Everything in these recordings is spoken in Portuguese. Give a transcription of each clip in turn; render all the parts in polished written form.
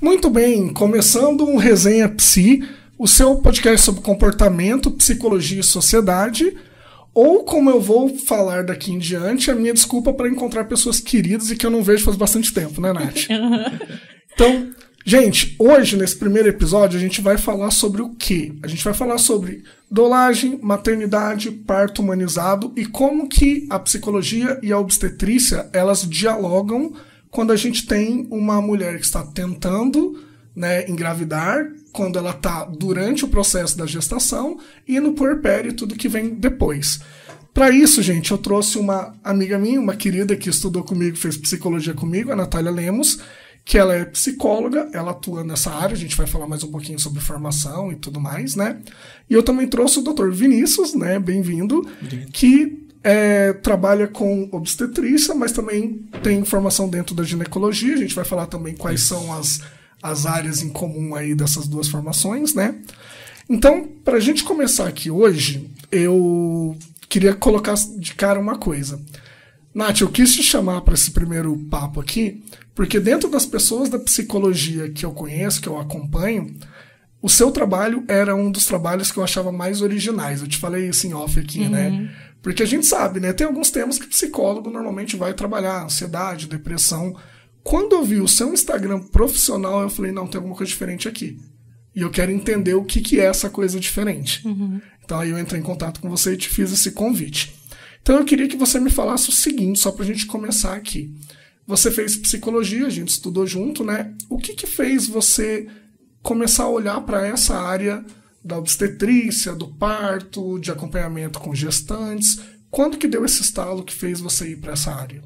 Muito bem, começando um Resenha Psi, o seu podcast sobre comportamento, psicologia e sociedade, ou como eu vou falar daqui em diante, a minha desculpa para encontrar pessoas queridas e que eu não vejo faz bastante tempo, né, Nath? Então, gente, hoje, nesse primeiro episódio, a gente vai falar sobre o quê? A gente vai falar sobre dolagem, maternidade, parto humanizado e como que a psicologia e a obstetrícia, elas dialogam quando a gente tem uma mulher que está tentando, né, engravidar, quando ela está durante o processo da gestação e no puerpério e tudo que vem depois. Para isso, gente, eu trouxe uma amiga minha, uma querida que estudou comigo, fez psicologia comigo, a Natália Lemos, que ela é psicóloga, ela atua nessa área, a gente vai falar mais um pouquinho sobre formação e tudo mais, né? E eu também trouxe o Dr. Vinícius, né, bem-vindo, que trabalha com obstetrícia, mas também tem formação dentro da ginecologia. A gente vai falar também quais são as áreas em comum aí dessas duas formações, né? Então, para a gente começar aqui hoje, eu queria colocar de cara uma coisa. Nath, eu quis te chamar para esse primeiro papo aqui, porque dentro das pessoas da psicologia que eu conheço, que eu acompanho, o seu trabalho era um dos trabalhos que eu achava mais originais. Eu te falei isso em off aqui, né? Porque a gente sabe, né? Tem alguns temas que o psicólogo normalmente vai trabalhar, ansiedade, depressão. Quando eu vi o seu Instagram profissional, eu falei, não, tem alguma coisa diferente aqui. E eu quero entender o que é essa coisa diferente. Então aí eu entrei em contato com você e te fiz esse convite. Então eu queria que você me falasse o seguinte, só pra gente começar aqui. Você fez psicologia, a gente estudou junto, né? O que fez você começar a olhar para essa área da obstetrícia, do parto, de acompanhamento com gestantes? Quando que deu esse estalo que fez você ir para essa área?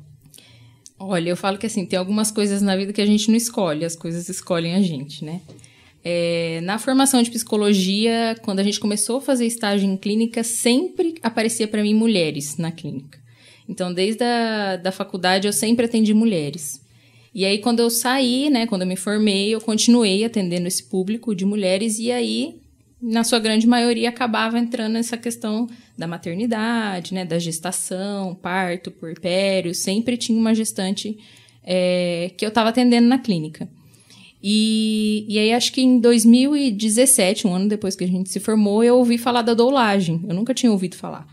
Olha, eu falo que assim, tem algumas coisas na vida que a gente não escolhe, as coisas escolhem a gente, né? Na formação de psicologia, quando a gente começou a fazer estágio em clínica, sempre aparecia para mim mulheres na clínica. Então, desde a faculdade, eu sempre atendi mulheres. E aí, quando eu saí, né, quando eu me formei, eu continuei atendendo esse público de mulheres e aí, na sua grande maioria, acabava entrando nessa questão da maternidade, né, da gestação, parto, puerpério. Sempre tinha uma gestante que eu estava atendendo na clínica. E aí, acho que em 2017, um ano depois que a gente se formou, eu ouvi falar da doulagem. Eu nunca tinha ouvido falar.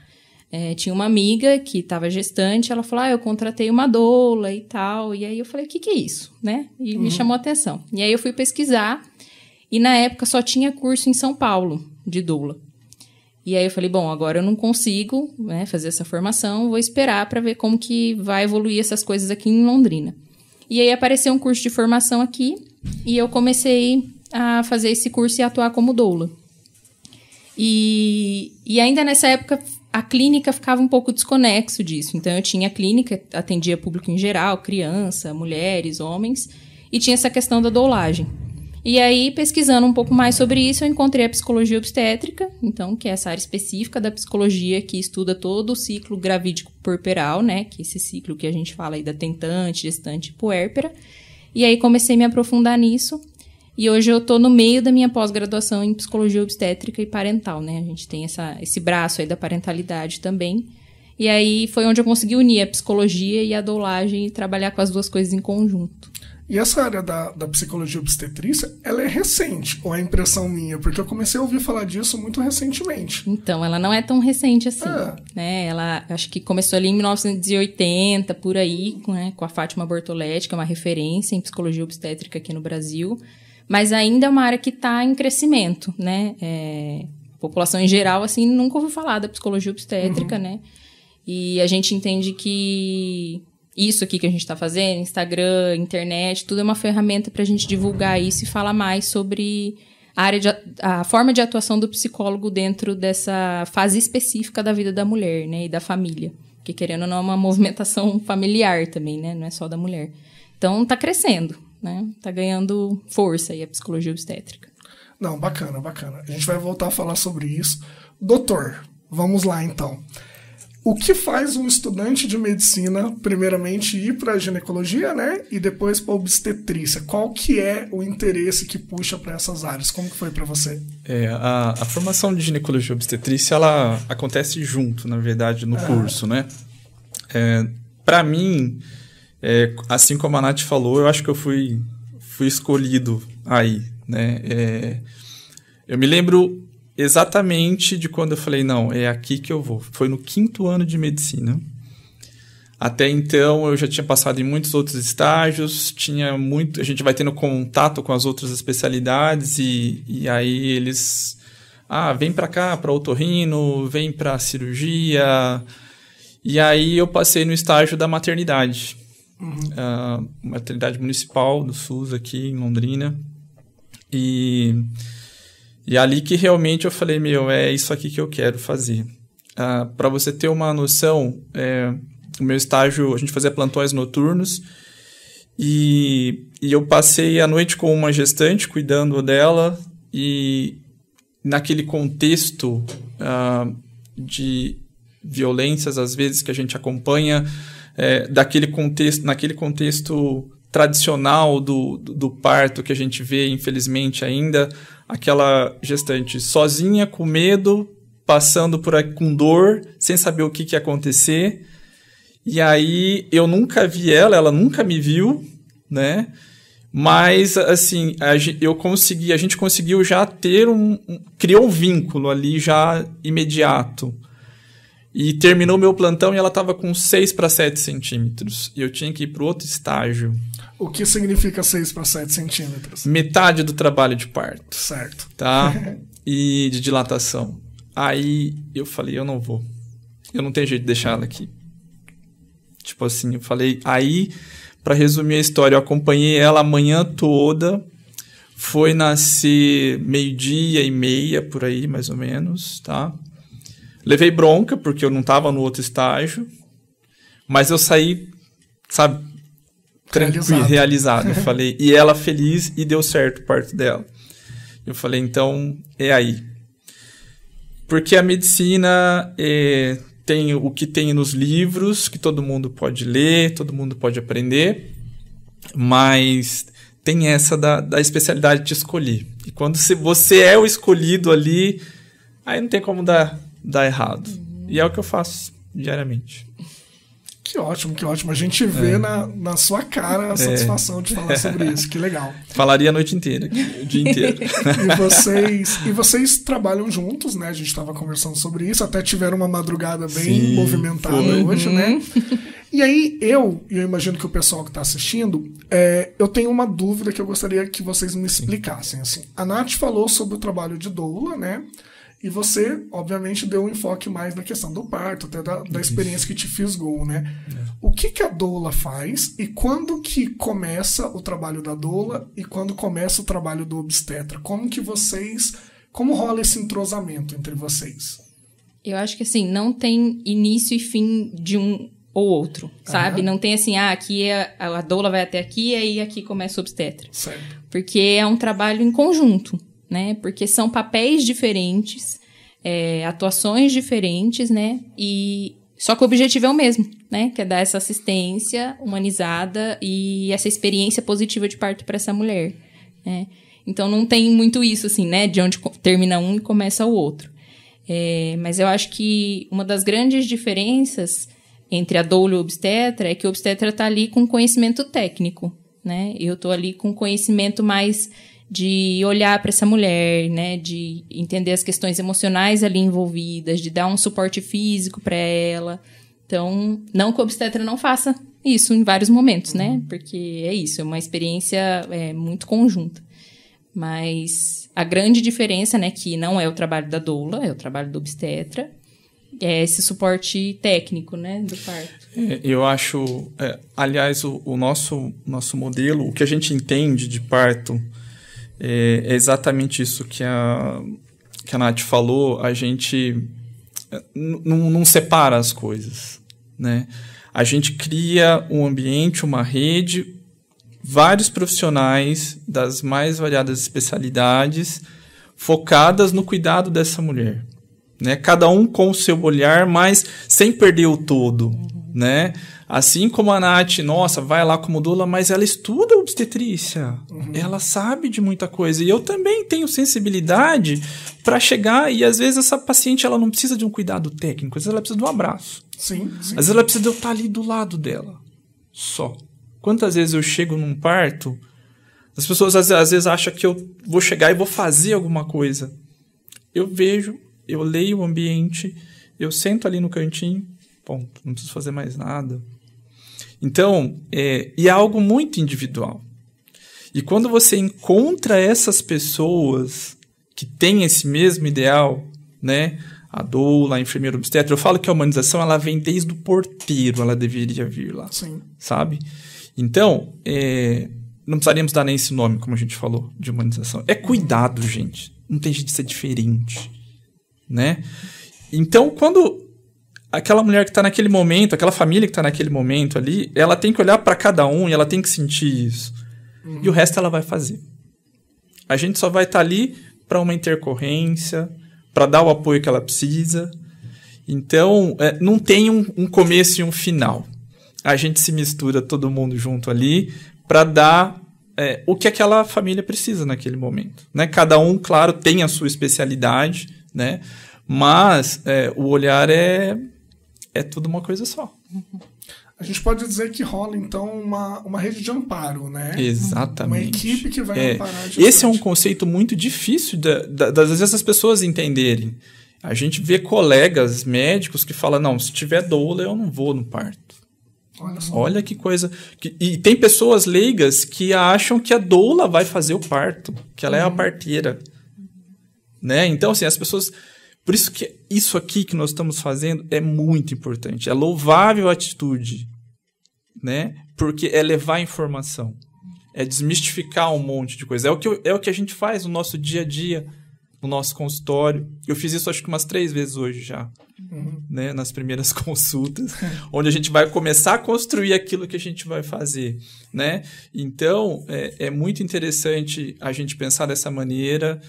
Tinha uma amiga que estava gestante, ela falou, eu contratei uma doula e tal. E aí eu falei, o que é isso? Né? E me chamou a atenção. E aí eu fui pesquisar. E na época só tinha curso em São Paulo de doula. E aí eu falei, bom, agora eu não consigo, né, fazer essa formação, vou esperar para ver como que vai evoluir essas coisas aqui em Londrina. E aí apareceu um curso de formação aqui e eu comecei a fazer esse curso e atuar como doula. E ainda nessa época a clínica ficava um pouco desconexo disso. Então eu tinha a clínica, atendia público em geral, criança, mulheres, homens, e tinha essa questão da doulagem. E aí, pesquisando um pouco mais sobre isso, eu encontrei a psicologia obstétrica, então, que é essa área específica da psicologia que estuda todo o ciclo gravídico puerperal, né? Que é esse ciclo que a gente fala aí da tentante, gestante e puérpera. E aí, comecei a me aprofundar nisso. E hoje eu tô no meio da minha pós-graduação em psicologia obstétrica e parental, né? A gente tem esse braço aí da parentalidade também. E aí, foi onde eu consegui unir a psicologia e a doulagem e trabalhar com as duas coisas em conjunto. E essa área da psicologia obstetrícia, ela é recente, ou é impressão minha? Porque eu comecei a ouvir falar disso muito recentemente. Então, ela não é tão recente assim, né? Ela, acho que começou ali em 1980, por aí, né? Com a Fátima Bortoletti, que é uma referência em psicologia obstétrica aqui no Brasil. Mas ainda é uma área que está em crescimento, né? A população em geral, assim, nunca ouviu falar da psicologia obstétrica, né? E a gente entende que isso aqui que a gente está fazendo, Instagram, internet, tudo é uma ferramenta para a gente divulgar isso e falar mais sobre a forma de atuação do psicólogo dentro dessa fase específica da vida da mulher, né, e da família. Porque, querendo ou não, é uma movimentação familiar também, né, não é só da mulher. Então, está crescendo, né, está ganhando força aí a psicologia obstétrica. Não, bacana, bacana. A gente vai voltar a falar sobre isso. Doutor, vamos lá então. O que faz um estudante de medicina, primeiramente, ir para a ginecologia, né? E depois para a obstetrícia? Qual que é o interesse que puxa para essas áreas? Como que foi para você? A formação de ginecologia e obstetrícia, ela acontece junto, na verdade, no curso, né? Para mim, assim como a Nath falou, eu acho que eu fui fui escolhido aí, né? Eu me lembro exatamente de quando eu falei, não, é aqui que eu vou. Foi no 5º ano de medicina. Até então, eu já tinha passado em muitos outros estágios, a gente vai tendo contato com as outras especialidades e aí eles... vem para cá, para otorrino, vem para cirurgia. E aí eu passei no estágio da maternidade. Maternidade municipal do SUS aqui em Londrina. E ali que realmente eu falei, é isso aqui que eu quero fazer. Para você ter uma noção... O meu estágio, a gente fazia plantões noturnos e eu passei a noite com uma gestante, cuidando dela, e naquele contexto de violências, às vezes, que a gente acompanha, naquele contexto tradicional do parto que a gente vê, infelizmente, ainda, aquela gestante sozinha, com medo, passando por aí com dor, sem saber o que ia acontecer. E aí, eu nunca vi ela nunca me viu, né? Mas, assim, a gente conseguiu já criou um vínculo ali já imediato. E terminou meu plantão e ela estava com 6 para 7 centímetros. E eu tinha que ir para outro estágio. O que significa 6 para 7 centímetros? Metade do trabalho de parto. Certo. Tá? E de dilatação. Aí, eu falei, eu não vou. Eu não tenho jeito de deixar ela aqui. Tipo assim, eu falei... Aí, para resumir a história, eu acompanhei ela a manhã toda. Foi nascer 12:30, por aí, mais ou menos, tá? Levei bronca, porque eu não estava no outro estágio. Mas eu saí, sabe... Tranquilo, realizado. Eu falei... E ela feliz, e deu certo o parto dela. Eu falei, então, é aí. Porque a medicina... tem o que tem nos livros, que todo mundo pode ler, todo mundo pode aprender, mas tem essa da especialidade de escolher. E quando você é o escolhido ali, aí não tem como dar errado. E é o que eu faço diariamente. Que ótimo, que ótimo. A gente vê na sua cara a satisfação de falar sobre isso. Que legal. Falaria a noite inteira, o dia inteiro. E vocês trabalham juntos, né? A gente estava conversando sobre isso. Até tiveram uma madrugada bem movimentada hoje, né? E aí, eu imagino que o pessoal que está assistindo, eu tenho uma dúvida que eu gostaria que vocês me explicassem. Assim, a Nath falou sobre o trabalho de doula, né? E você, obviamente, deu um enfoque mais na questão do parto, até da experiência que te fisgou, né? O que a doula faz e quando que começa o trabalho da doula e quando começa o trabalho do obstetra? Como rola esse entrosamento entre vocês? Eu acho que, assim, não tem início e fim de um ou outro, sabe? Não tem assim, aqui a doula vai até aqui e aí aqui começa o obstetra. Certo. Porque é um trabalho em conjunto, né? Porque são papéis diferentes, atuações diferentes, né? Só que o objetivo é o mesmo, né? Que é dar essa assistência humanizada e essa experiência positiva de parto para essa mulher, né? Então, não tem muito isso, assim, né? De onde termina um e começa o outro. Mas eu acho que uma das grandes diferenças entre a doula e o obstetra é que o obstetra está ali com conhecimento técnico, né? Eu estou ali com conhecimento mais de olhar para essa mulher, né? De entender as questões emocionais ali envolvidas, de dar um suporte físico para ela. Então, não que o obstetra não faça isso em vários momentos, né? Porque é isso, é uma experiência muito conjunta. Mas a grande diferença, né, que não é o trabalho da doula, é o trabalho do obstetra, é esse suporte técnico, né, do parto. Eu acho, aliás, o nosso modelo, o que a gente entende de parto, é exatamente isso que a Nath falou, a gente não separa as coisas, né? A gente cria um ambiente, uma rede, vários profissionais das mais variadas especialidades focadas no cuidado dessa mulher, né? Cada um com o seu olhar, mas sem perder o todo, né? Assim como a Nath, nossa, vai lá como doula, mas ela estuda obstetrícia, ela sabe de muita coisa, e eu também tenho sensibilidade para chegar, e às vezes essa paciente ela não precisa de um cuidado técnico, às vezes ela precisa de um abraço, sim. Às vezes ela precisa de eu estar ali do lado dela, só. Quantas vezes eu chego num parto, As pessoas às vezes acham que eu vou chegar e vou fazer alguma coisa. Eu vejo, eu leio o ambiente, eu sento ali no cantinho, ponto, não preciso fazer mais nada. Então, e é algo muito individual. E quando você encontra essas pessoas que têm esse mesmo ideal, né? A doula, a enfermeira obstetra, eu falo que a humanização ela vem desde o porteiro, ela deveria vir lá. Sim. Sabe? Então, não precisaríamos dar nem esse nome, como a gente falou, de humanização. É cuidado, gente. Não tem jeito de ser diferente, né? Então, quando aquela mulher que está naquele momento, aquela família que está naquele momento ali, ela tem que olhar para cada um e ela tem que sentir isso. E o resto ela vai fazer. A gente só vai estar ali para uma intercorrência, para dar o apoio que ela precisa. Então, não tem um começo e um final. A gente se mistura todo mundo junto ali para dar o que aquela família precisa naquele momento. Né? Cada um, claro, tem a sua especialidade, né? Mas o olhar é tudo uma coisa só. A gente pode dizer que rola, então, uma rede de amparo, né? Exatamente. Uma equipe que vai amparar. Esse é um conceito muito difícil das vezes as pessoas entenderem. A gente vê colegas médicos que falam, não, se tiver doula, eu não vou no parto. Olha que coisa. E tem pessoas leigas que acham que a doula vai fazer o parto, que ela é a parteira. Né? Então, assim, as pessoas... Por isso que isso aqui que nós estamos fazendo é muito importante. É louvável a atitude, né? Porque é levar informação. É desmistificar um monte de coisa. É o que a gente faz no nosso dia a dia, no nosso consultório. Eu fiz isso acho que umas 3 vezes hoje já. Né? Nas primeiras consultas. Onde a gente vai começar a construir aquilo que a gente vai fazer. Né? Então, é muito interessante a gente pensar dessa maneira...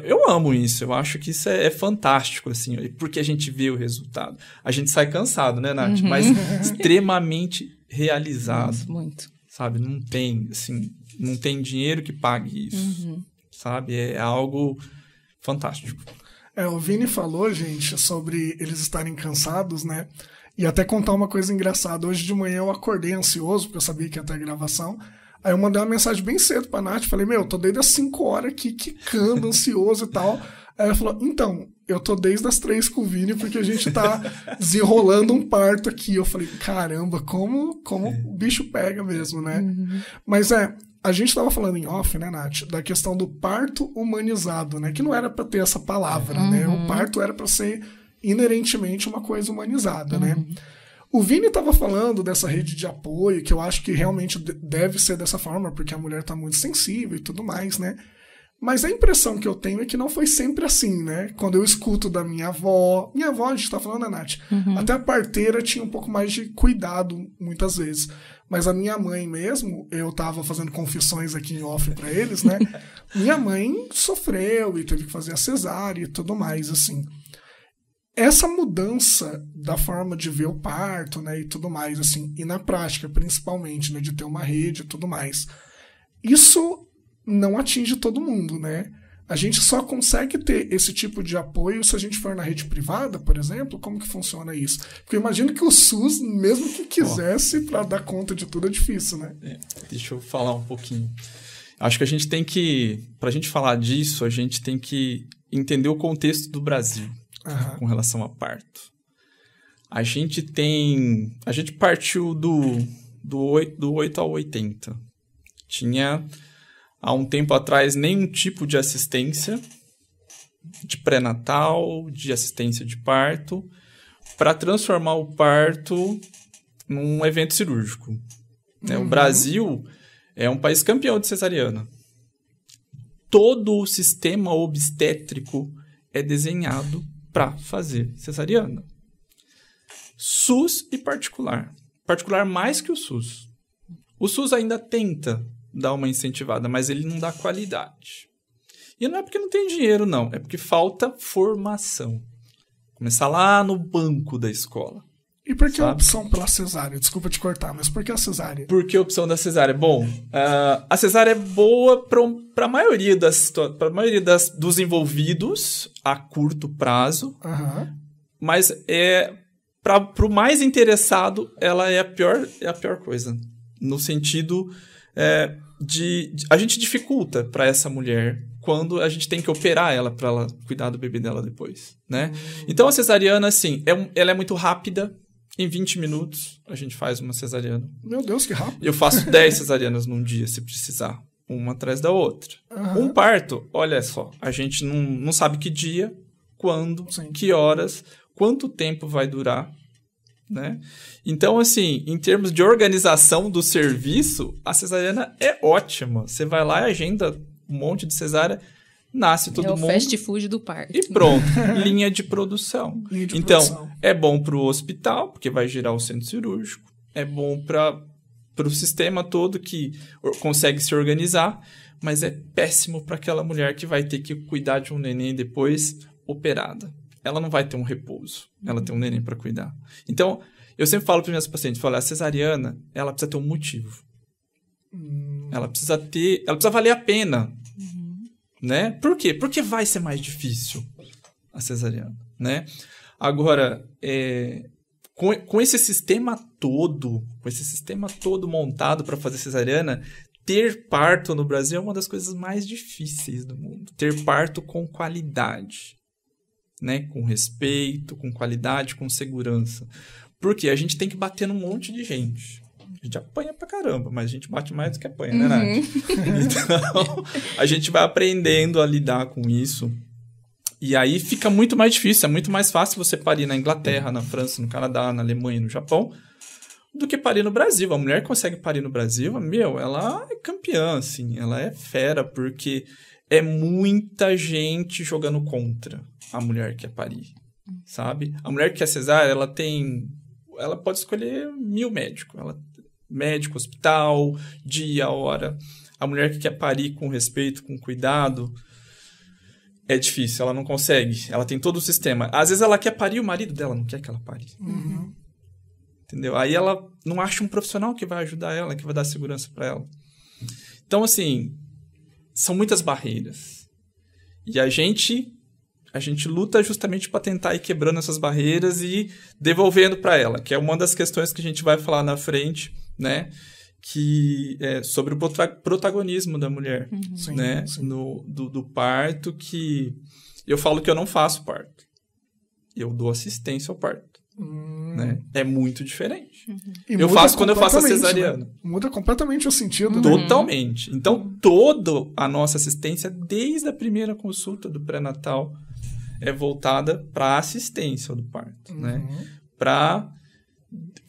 eu amo isso, eu acho que isso é fantástico, assim, porque a gente vê o resultado. A gente sai cansado, né, Nath? Mas extremamente realizado. Nossa, muito. Sabe? Não tem dinheiro que pague isso. Sabe? É algo fantástico. O Vini falou, gente, sobre eles estarem cansados, né? E até contar uma coisa engraçada. Hoje de manhã eu acordei ansioso, porque eu sabia que ia ter a gravação. Aí eu mandei uma mensagem bem cedo pra Nath, falei, tô desde as 5 horas aqui, quicando, ansioso e tal. Aí ela falou, então, eu tô desde as 3 com o Vini, porque a gente tá desenrolando um parto aqui. Eu falei, caramba, como o bicho pega mesmo, né? Mas a gente tava falando em off, né, Nath, da questão do parto humanizado, né? Que não era pra ter essa palavra, né? O parto era pra ser inerentemente uma coisa humanizada, né? O Vini estava falando dessa rede de apoio, que eu acho que realmente deve ser dessa forma, porque a mulher está muito sensível e tudo mais, né? Mas a impressão que eu tenho é que não foi sempre assim, né? Quando eu escuto da minha avó, a gente tá falando, né, Nath? Até a parteira tinha um pouco mais de cuidado, muitas vezes. Mas a minha mãe mesmo, eu tava fazendo confissões aqui em off pra eles, né? Minha mãe sofreu e teve que fazer a cesárea e tudo mais, assim. Essa mudança da forma de ver o parto, né, e tudo mais, assim, e na prática, principalmente, né, de ter uma rede e tudo mais, isso não atinge todo mundo, né? A gente só consegue ter esse tipo de apoio se a gente for na rede privada, por exemplo. Como que funciona isso? Porque eu imagino que o SUS, mesmo que quisesse, para dar conta de tudo, é difícil, né? Deixa eu falar um pouquinho. Acho que a gente tem que, pra gente falar disso, a gente tem que entender o contexto do Brasil. Com relação a parto. A gente partiu do 8 ao 80. Tinha, há um tempo atrás, nenhum tipo de assistência de pré-natal, de assistência de parto, para transformar o parto num evento cirúrgico. O Brasil é um país campeão de cesariana. Todo o sistema obstétrico é desenhado para fazer cesariana. SUS e particular. Particular mais que o SUS. O SUS ainda tenta dar uma incentivada, mas ele não dá qualidade. E não é porque não tem dinheiro, não. É porque falta formação. Começar lá no banco da escola. E por que a opção pela cesárea? Desculpa te cortar, mas por que a cesárea? Por que a opção da cesárea? Bom, a cesárea é boa para a maioria dos envolvidos a curto prazo, mas para o mais interessado, ela é a pior coisa. No sentido, a gente dificulta para essa mulher quando a gente tem que operar ela para ela cuidar do bebê dela depois, né? Então a cesariana, assim, ela é muito rápida. Em 20 minutos a gente faz uma cesariana. Meu Deus, que rápido. Eu faço 10 cesarianas num dia, se precisar. Uma atrás da outra. Um parto, olha só, a gente não sabe que dia, quando, que horas, quanto tempo vai durar, né? Então, assim, em termos de organização do serviço, a cesariana é ótima. Você vai lá e agenda um monte de cesárea, nasce todo mundo. É o fast food do parto. E pronto, linha de produção. Então, é bom para o hospital, porque vai girar o centro cirúrgico. É bom para o sistema todo que consegue se organizar, mas é péssimo para aquela mulher que vai ter que cuidar de um neném depois operada. Ela não vai ter um repouso, ela tem um neném para cuidar. Então, eu sempre falo para os meus pacientes, a cesariana, ela precisa ter um motivo. Ela precisa valer a pena. Né? Por quê? Porque vai ser mais difícil a cesariana, né? Agora, com esse sistema todo montado para fazer cesariana, ter parto no Brasil é uma das coisas mais difíceis do mundo. Ter parto com qualidade, né? Com respeito, com qualidade, com segurança. Porque a gente tem que bater num monte de gente. A gente apanha pra caramba, mas a gente bate mais do que apanha, né, Nath? Então, a gente vai aprendendo a lidar com isso. E aí fica muito mais difícil, é muito mais fácil você parir na Inglaterra, na França, no Canadá, na Alemanha, no Japão, do que parir no Brasil. A mulher que consegue parir no Brasil, ela é campeã, assim, ela é fera, porque é muita gente jogando contra a mulher que quer parir, sabe? A mulher que quer cesárea, ela pode escolher 1000 médicos, médico, hospital, dia, hora. A mulher que quer parir com respeito, com cuidado, é difícil, ela não consegue. Ela tem todo o sistema. Às vezes ela quer parir, o marido dela não quer que ela pare. Entendeu? Aí ela não acha um profissional que vai ajudar ela, que vai dar segurança para ela. Então, assim, são muitas barreiras. E a gente luta justamente para tentar ir quebrando essas barreiras e devolvendo para ela, que é uma das questões que a gente vai falar na frente, né? Que é sobre o protagonismo da mulher, né? Do parto, que eu falo que eu não faço parto. Eu dou assistência ao parto. Né? É muito diferente. Eu faço quando eu faço a cesariana. Né? Muda completamente o sentido. Totalmente. Então, toda a nossa assistência, desde a primeira consulta do pré-natal, é voltada para a assistência do parto, né? Para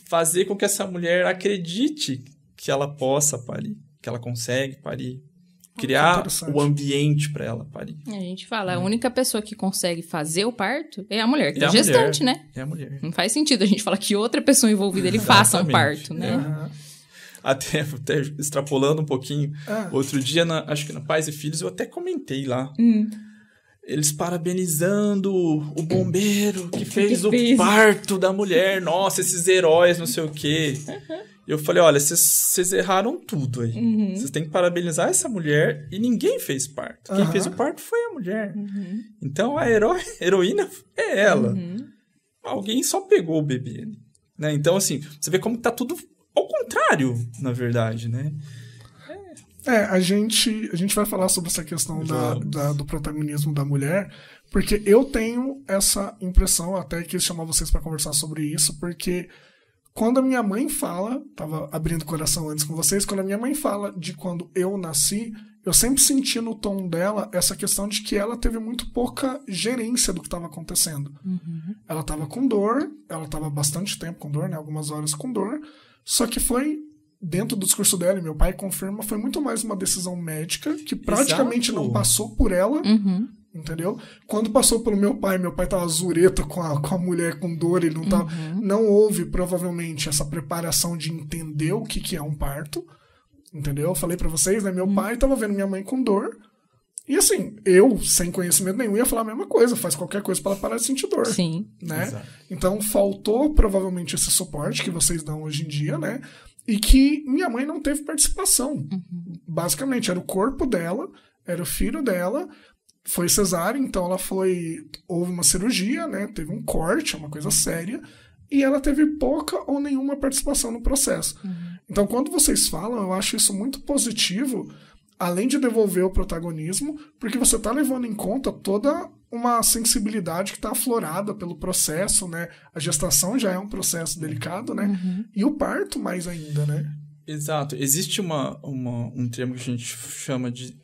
fazer com que essa mulher acredite que ela possa parir, que ela consegue parir, criar o ambiente para ela parir. A gente fala, a única pessoa que consegue fazer o parto é a mulher, que é gestante, né? É a mulher. Não faz sentido a gente falar que outra pessoa envolvida ele faça um parto, né? Até extrapolando um pouquinho, outro dia, acho que na Pais e Filhos, eu até comentei lá. Eles parabenizando o bombeiro que fez o parto da mulher. Nossa, esses heróis, não sei o quê. Eu falei, olha, vocês erraram tudo aí. Vocês têm que parabenizar essa mulher e ninguém fez parto. Quem fez o parto foi a mulher. Então, a heroína é ela. Alguém só pegou o bebê. Né? Então, assim, você vê como tá tudo ao contrário, na verdade, né? A gente vai falar sobre essa questão do protagonismo da mulher, porque eu tenho essa impressão, até quis chamar vocês para conversar sobre isso, porque quando a minha mãe fala, tava abrindo o coração antes com vocês, quando a minha mãe fala de quando eu nasci, eu sempre senti no tom dela essa questão de que ela teve muito pouca gerência do que estava acontecendo. Ela estava com dor, ela estava bastante tempo com dor, né, algumas horas com dor, só que foi dentro do discurso dela, e meu pai confirma, foi muito mais uma decisão médica que praticamente não passou por ela, entendeu? Quando passou pelo meu pai tava zureta com a mulher com dor, ele não tava, não houve provavelmente essa preparação de entender o que é um parto, entendeu? Eu falei pra vocês, né, meu pai tava vendo minha mãe com dor, e assim, eu, sem conhecimento nenhum, ia falar a mesma coisa, faz qualquer coisa pra ela parar de sentir dor. Sim. Né? Exato. Então, faltou provavelmente esse suporte que vocês dão hoje em dia, né? E que minha mãe não teve participação. Basicamente, era o corpo dela, era o filho dela, foi cesárea, então houve uma cirurgia, né? Teve um corte, uma coisa séria, e ela teve pouca ou nenhuma participação no processo. Então, quando vocês falam, eu acho isso muito positivo, além de devolver o protagonismo, porque você está levando em conta toda uma sensibilidade que está aflorada pelo processo, né? A gestação já é um processo delicado, né? E o parto mais ainda, né? Exato. Existe um termo que a gente chama de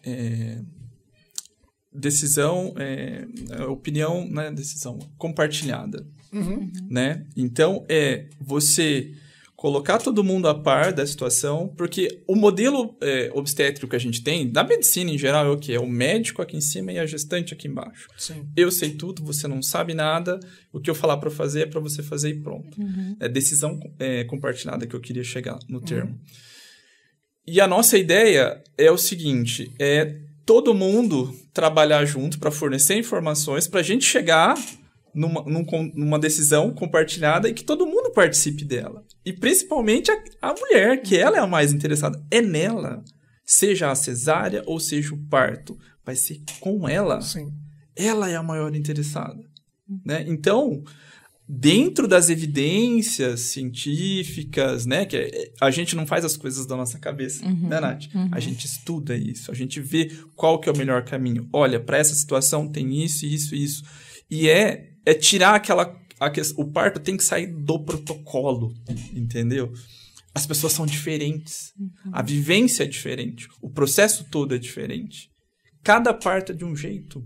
decisão, opinião, né? Decisão compartilhada, né? Então, você colocar todo mundo a par da situação, porque o modelo obstétrico que a gente tem, da medicina em geral, é o quê? É o médico aqui em cima e a gestante aqui embaixo. Sim. Eu sei tudo, você não sabe nada, o que eu falar para fazer é para você fazer e pronto. É decisão compartilhada que eu queria chegar no termo. E a nossa ideia é o seguinte, todo mundo trabalhar junto para fornecer informações para a gente chegar numa decisão compartilhada e que todo mundo participe dela. E principalmente a mulher, que ela é a mais interessada. É nela. Seja a cesárea ou seja o parto. Vai ser com ela. Sim. Ela é a maior interessada. Né? Então, dentro das evidências científicas, né? Que a gente não faz as coisas da nossa cabeça, né, Nath? A gente estuda isso. A gente vê qual que é o melhor caminho. Olha, para essa situação tem isso, isso, isso. E é tirar o parto tem que sair do protocolo, entendeu? As pessoas são diferentes. A vivência é diferente. O processo todo é diferente. Cada parto é de um jeito.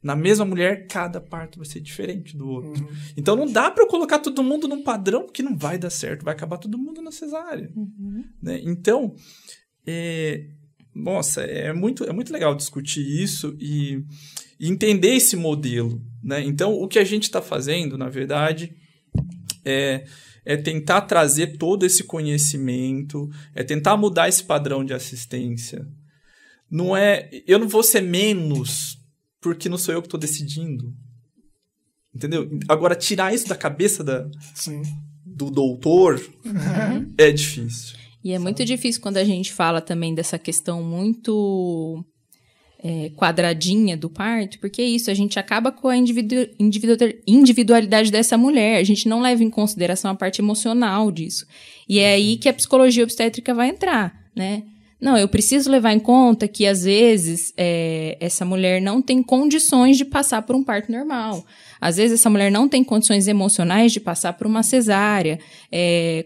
Na mesma mulher, cada parto vai ser diferente do outro. Então, não dá para eu colocar todo mundo num padrão que não vai dar certo. Vai acabar todo mundo na cesárea. Né? Então, nossa, é muito legal discutir isso e entender esse modelo. Né? Então, o que a gente está fazendo, na verdade, é tentar trazer todo esse conhecimento, é tentar mudar esse padrão de assistência. Eu não vou ser menos porque não sou eu que estou decidindo. Entendeu? Agora, tirar isso da cabeça do doutor é difícil. E é muito difícil quando a gente fala também dessa questão muito quadradinha do parto, porque é isso, a gente acaba com a individualidade dessa mulher, a gente não leva em consideração a parte emocional disso. E é aí que a psicologia obstétrica vai entrar, né? Não, eu preciso levar em conta que, às vezes, essa mulher não tem condições de passar por um parto normal. Às vezes, essa mulher não tem condições emocionais de passar por uma cesárea.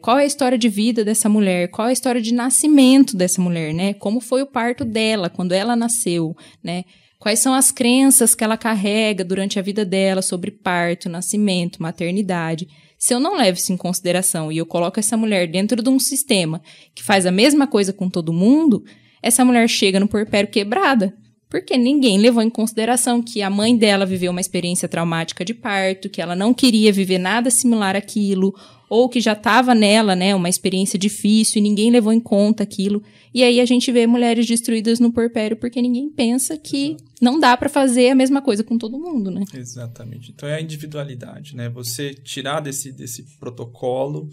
Qual é a história de vida dessa mulher? Qual é a história de nascimento dessa mulher, né? Como foi o parto dela, quando ela nasceu, né? Quais são as crenças que ela carrega durante a vida dela sobre parto, nascimento, maternidade? Se eu não levo isso em consideração e eu coloco essa mulher dentro de um sistema que faz a mesma coisa com todo mundo, essa mulher chega no puerpério quebrada. Porque ninguém levou em consideração que a mãe dela viveu uma experiência traumática de parto, que ela não queria viver nada similar àquilo, ou que já estava nela, né, uma experiência difícil e ninguém levou em conta aquilo. E aí a gente vê mulheres destruídas no puerpério porque ninguém pensa que não dá para fazer a mesma coisa com todo mundo, né? Exatamente. Então é a individualidade, né? Você tirar desse protocolo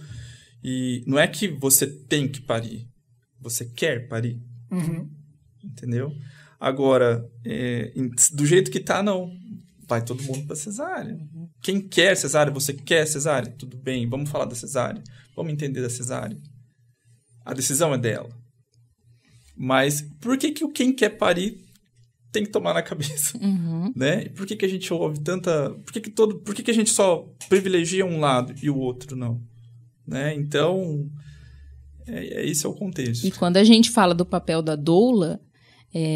e não é que você tem que parir, você quer parir. Entendeu? Agora, do jeito que tá, não. Vai todo mundo para cesárea. Quem quer cesárea, você quer cesárea? Tudo bem, vamos falar da cesárea. Vamos entender da cesárea. A decisão é dela. Mas por que quem quer parir tem que tomar na cabeça? Né? Por que a gente ouve tanta... Por que a gente só privilegia um lado e o outro não? Né? Então, esse é o contexto. E quando a gente fala do papel da doula...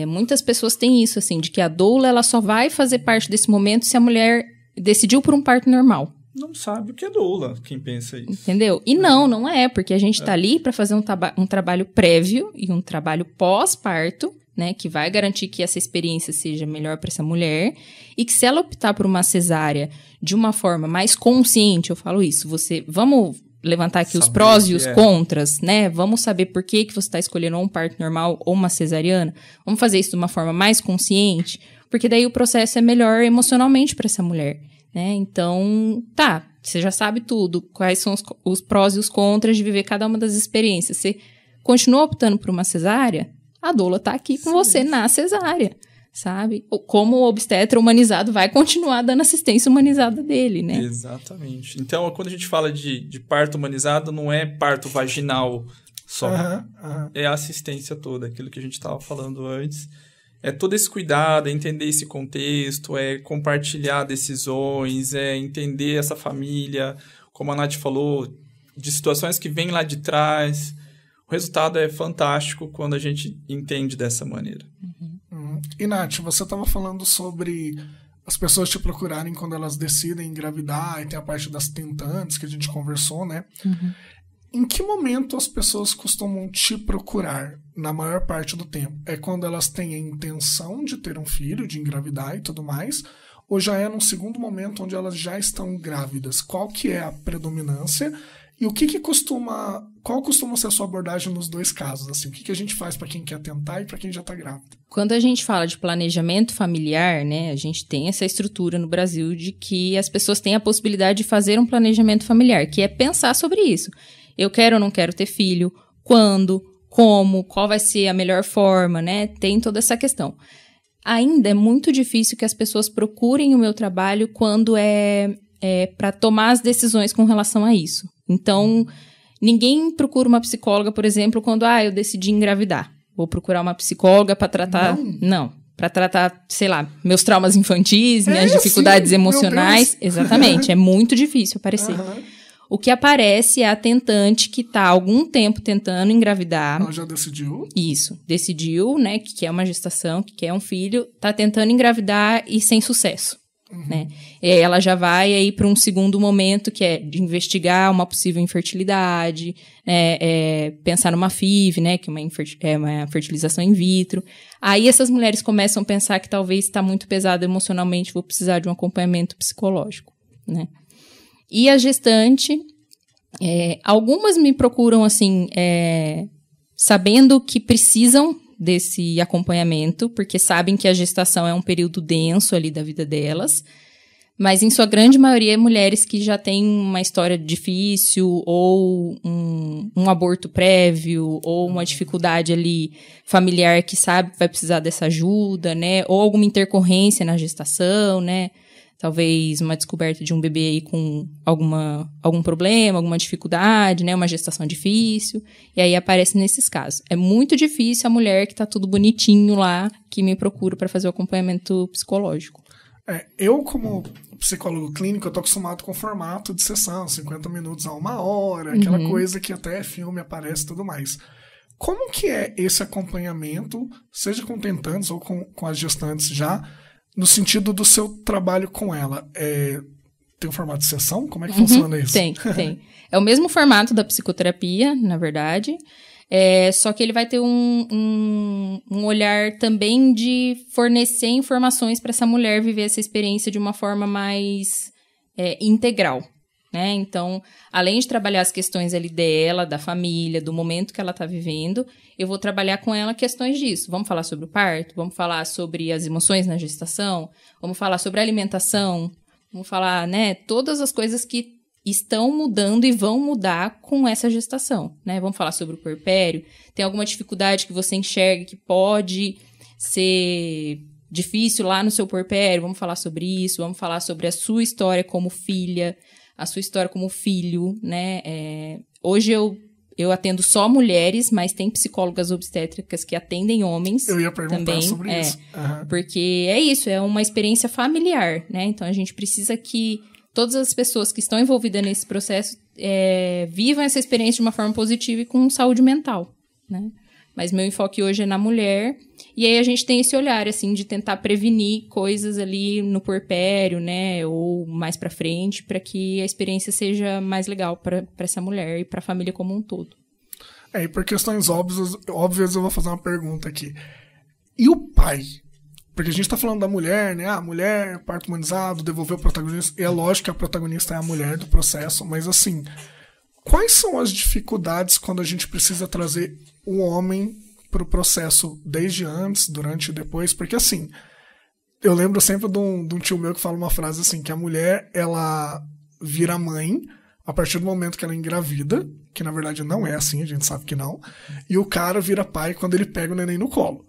muitas pessoas têm isso, assim, de que a doula ela só vai fazer parte desse momento se a mulher decidiu por um parto normal. Não sabe o que é doula, quem pensa isso. Entendeu? E não é, porque a gente tá ali para fazer um trabalho prévio e um trabalho pós-parto, né, que vai garantir que essa experiência seja melhor para essa mulher e que se ela optar por uma cesárea de uma forma mais consciente, eu falo isso, vamos levantar aqui os prós e os contras, né? Vamos saber por que você está escolhendo um parto normal ou uma cesariana. Vamos fazer isso de uma forma mais consciente, porque daí o processo é melhor emocionalmente para essa mulher, né? Então, você já sabe tudo, quais são os prós e os contras de viver cada uma das experiências. Você continua optando por uma cesárea, a doula tá aqui com você na cesárea, sabe? Como o obstetra humanizado vai continuar dando assistência humanizada dele, né? Exatamente. Então, quando a gente fala de parto humanizado, não é parto vaginal só. É a assistência toda, aquilo que a gente estava falando antes. É todo esse cuidado, é entender esse contexto, é compartilhar decisões, é entender essa família, como a Nath falou, de situações que vêm lá de trás. O resultado é fantástico quando a gente entende dessa maneira. E, Nath, você estava falando sobre as pessoas te procurarem quando elas decidem engravidar, e tem a parte das tentantes que a gente conversou, né? Em que momento as pessoas costumam te procurar, na maior parte do tempo? É quando elas têm a intenção de ter um filho, de engravidar e tudo mais? Ou já é num segundo momento onde elas já estão grávidas? Qual que é a predominância? E qual costuma ser a sua abordagem nos dois casos? Assim, o que a gente faz para quem quer tentar e para quem já está grávida? Quando a gente fala de planejamento familiar, né, a gente tem essa estrutura no Brasil de que as pessoas têm a possibilidade de fazer um planejamento familiar, que é pensar sobre isso. Eu quero ou não quero ter filho? Quando? Como? Qual vai ser a melhor forma, né? Tem toda essa questão. Ainda é muito difícil que as pessoas procurem o meu trabalho quando é para tomar as decisões com relação a isso. Então, ninguém procura uma psicóloga, por exemplo, quando eu decidi engravidar. Vou procurar uma psicóloga para tratar... Não, para tratar, sei lá, meus traumas infantis, minhas dificuldades emocionais. Exatamente, é muito difícil aparecer. O que aparece é a tentante que está há algum tempo tentando engravidar. Ela já decidiu? Isso, decidiu, né, que quer uma gestação, que quer um filho, está tentando engravidar e sem sucesso. Né? E aí ela já vai aí para um segundo momento, que é de investigar uma possível infertilidade, pensar numa FIV, né, que é uma fertilização in vitro. Aí essas mulheres começam a pensar que talvez está muito pesado emocionalmente, vou precisar de um acompanhamento psicológico, né? E a gestante, algumas me procuram assim, sabendo que precisam desse acompanhamento, porque sabem que a gestação é um período denso ali da vida delas, mas em sua grande maioria mulheres que já têm uma história difícil, ou um aborto prévio, ou uma dificuldade ali familiar que sabe que vai precisar dessa ajuda, né, ou alguma intercorrência na gestação, né, talvez uma descoberta de um bebê aí com algum problema, alguma dificuldade, né? Uma gestação difícil. E aí aparece nesses casos. É muito difícil a mulher que tá tudo bonitinho lá, que me procura para fazer o acompanhamento psicológico. Eu, como psicólogo clínico, eu tô acostumado com o formato de sessão, 50 minutos a 1 hora, aquela coisa que até filme aparece e tudo mais. Como que é esse acompanhamento, seja com tentantes ou com as gestantes já, no sentido do seu trabalho com ela? Tem um formato de sessão? Como é que funciona isso? Tem. É o mesmo formato da psicoterapia, na verdade, só que ele vai ter um olhar também de fornecer informações para essa mulher viver essa experiência de uma forma mais integral, né? Então, além de trabalhar as questões ali dela, da família, do momento que ela está vivendo, eu vou trabalhar com ela questões disso. Vamos falar sobre o parto, vamos falar sobre as emoções na gestação, vamos falar sobre a alimentação, vamos falar, né, todas as coisas que estão mudando e vão mudar com essa gestação, né? Vamos falar sobre o puerpério. Tem alguma dificuldade que você enxerga que pode ser difícil lá no seu puerpério? Vamos falar sobre isso, vamos falar sobre a sua história como filha, a sua história como filho, né? Hoje eu atendo só mulheres, mas tem psicólogas obstétricas que atendem homens. Eu ia perguntar também, sobre isso. Porque é isso, é uma experiência familiar, né? Então a gente precisa que todas as pessoas que estão envolvidas nesse processo vivam essa experiência de uma forma positiva e com saúde mental, né? Mas meu enfoque hoje é na mulher. E aí a gente tem esse olhar, assim, de tentar prevenir coisas ali no puerpério, né? Ou mais pra frente, para que a experiência seja mais legal para essa mulher e para a família como um todo. E por questões óbvias eu vou fazer uma pergunta aqui. E o pai? Porque a gente tá falando da mulher, né? A mulher, parto humanizado, devolver o protagonista. E é lógico que a protagonista é a mulher do processo, mas assim, quais são as dificuldades quando a gente precisa trazer o homem para o processo desde antes, durante e depois? Porque assim, eu lembro sempre de um tio meu que fala uma frase assim, que a mulher, ela vira mãe a partir do momento que ela engravida, que na verdade não é assim, a gente sabe que não, e o cara vira pai quando ele pega o neném no colo.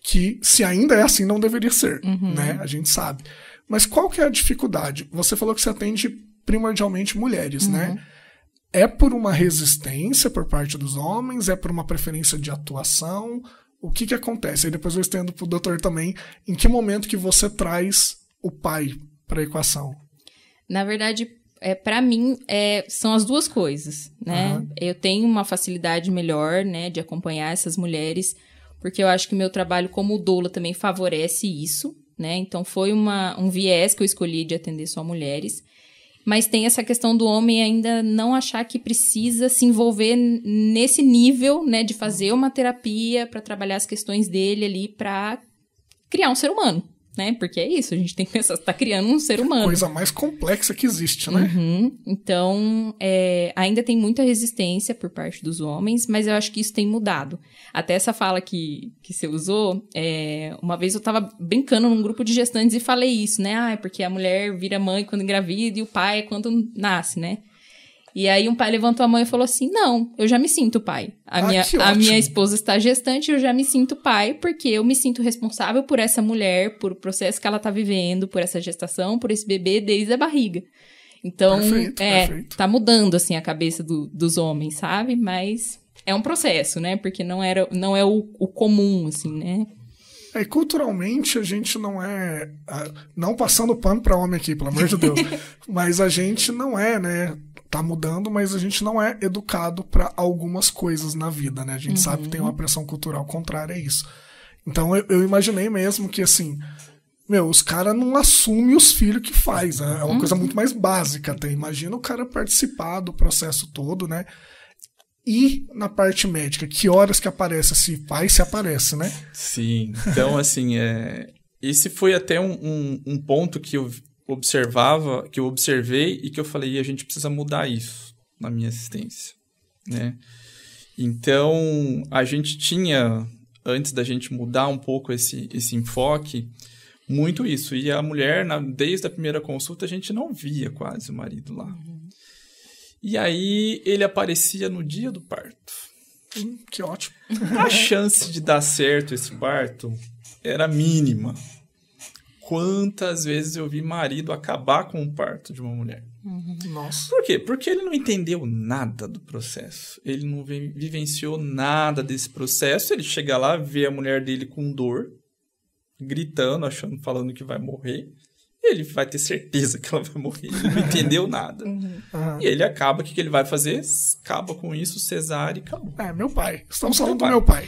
que se ainda é assim, não deveria ser, né? A gente sabe. Mas qual que é a dificuldade? Você falou que você atende primordialmente mulheres, né? É por uma resistência por parte dos homens? É por uma preferência de atuação? O que acontece? Aí depois eu estendo pro doutor também, em que momento que você traz o pai para a equação? Na verdade, para mim, são as duas coisas, né? Eu tenho uma facilidade melhor, né, de acompanhar essas mulheres, porque eu acho que o meu trabalho como doula também favorece isso, né? Então, foi um viés que eu escolhi de atender só mulheres. Mas tem essa questão do homem ainda não achar que precisa se envolver nesse nível, né, de fazer uma terapia para trabalhar as questões dele ali para criar um ser humano, né? Porque é isso, a gente tem que pensar, você tá criando um ser humano. Coisa mais complexa que existe, né? Então, ainda tem muita resistência por parte dos homens, mas eu acho que isso tem mudado. Até essa fala que você usou, uma vez eu tava brincando num grupo de gestantes e falei isso, né? Porque a mulher vira mãe quando engravida e o pai é quando nasce, né? E aí um pai levantou a mão e falou assim, não, eu já me sinto pai. A minha esposa está gestante e eu já me sinto pai, porque eu me sinto responsável por essa mulher, por o processo que ela está vivendo, por essa gestação, por esse bebê desde a barriga. Então, perfeito. Tá mudando, assim, a cabeça dos homens, sabe? Mas é um processo, né? Porque não é o comum, assim, né? E culturalmente a gente não é... Não passando pano para homem aqui, pelo amor de Deus. Mas a gente não é, né? Tá mudando, mas a gente não é educado para algumas coisas na vida, né? A gente sabe que tem uma pressão cultural contrária a isso. Então eu imaginei mesmo que, assim, os caras não assumem os filhos que faz. É uma coisa muito mais básica até. Imagina o cara participar do processo todo, né? E na parte médica, que horas que aparece esse pai, se aparece, né? Sim. Então, assim, esse foi até um ponto que eu observei e que eu falei, a gente precisa mudar isso na minha assistência, né? Então, a gente tinha, antes da gente mudar um pouco esse enfoque, muito isso. E a mulher, desde a primeira consulta, a gente não via quase o marido lá. E aí, ele aparecia no dia do parto. Que ótimo. A chance de dar certo esse parto era mínima. Quantas vezes eu vi marido acabar com o parto de uma mulher? Nossa. Por quê? Porque ele não entendeu nada do processo. Ele não vivenciou nada desse processo. Ele chega lá, vê a mulher dele com dor, gritando, falando que vai morrer. Ele vai ter certeza que ela vai morrer. Ele não entendeu nada. E ele acaba, o que ele vai fazer? Acaba com isso, cesárea e acabou. Meu pai. Estamos falando do meu pai.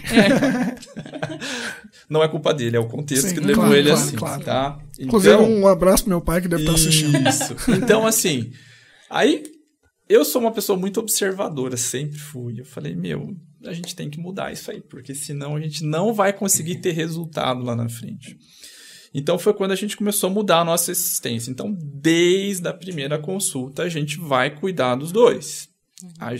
Não é culpa dele, é o contexto que levou ele assim, tá? Inclusive, um abraço pro meu pai que deve estar assistindo. Isso. Então, assim, aí eu sou uma pessoa muito observadora, sempre fui. Eu falei, a gente tem que mudar isso aí, porque senão a gente não vai conseguir ter resultado lá na frente. Então, foi quando a gente começou a mudar a nossa assistência. Então, desde a primeira consulta, a gente vai cuidar dos dois.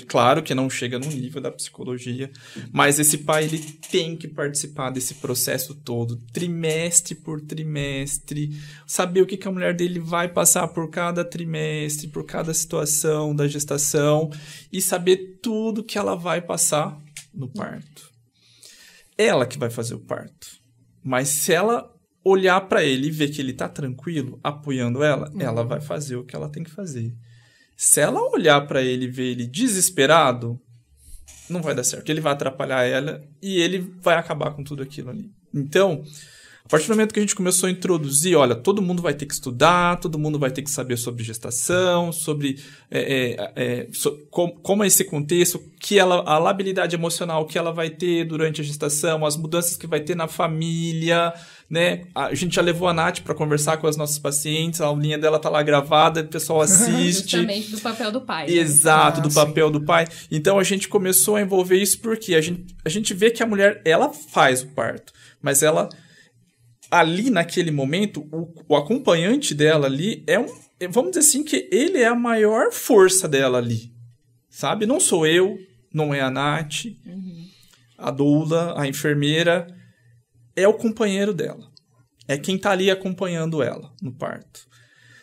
Claro que não chega no nível da psicologia, mas esse pai ele tem que participar desse processo todo, trimestre por trimestre, saber o que a mulher dele vai passar por cada trimestre, por cada situação da gestação e saber tudo que ela vai passar no parto. Ela que vai fazer o parto, mas se ela olhar para ele e ver que ele está tranquilo, apoiando ela, ela vai fazer o que ela tem que fazer. Se ela olhar para ele e ver ele desesperado, não vai dar certo. Ele vai atrapalhar ela e ele vai acabar com tudo aquilo ali. Então, a partir do momento que a gente começou a introduzir, olha, todo mundo vai ter que estudar, todo mundo vai ter que saber sobre gestação, sobre como é esse contexto, a labilidade emocional que ela vai ter durante a gestação, as mudanças que vai ter na família, né? A gente já levou a Nath para conversar com as nossas pacientes, a aulinha dela tá lá gravada, o pessoal assiste. Justamente do papel do pai. Exato, do papel do pai. Então a gente começou a envolver isso porque a gente vê que a mulher, ela faz o parto, mas ela, ali naquele momento, o acompanhante dela ali vamos dizer assim, que ele é a maior força dela ali, sabe? Não sou eu, não é a Nath, a doula, a enfermeira, é o companheiro dela. É quem tá ali acompanhando ela no parto.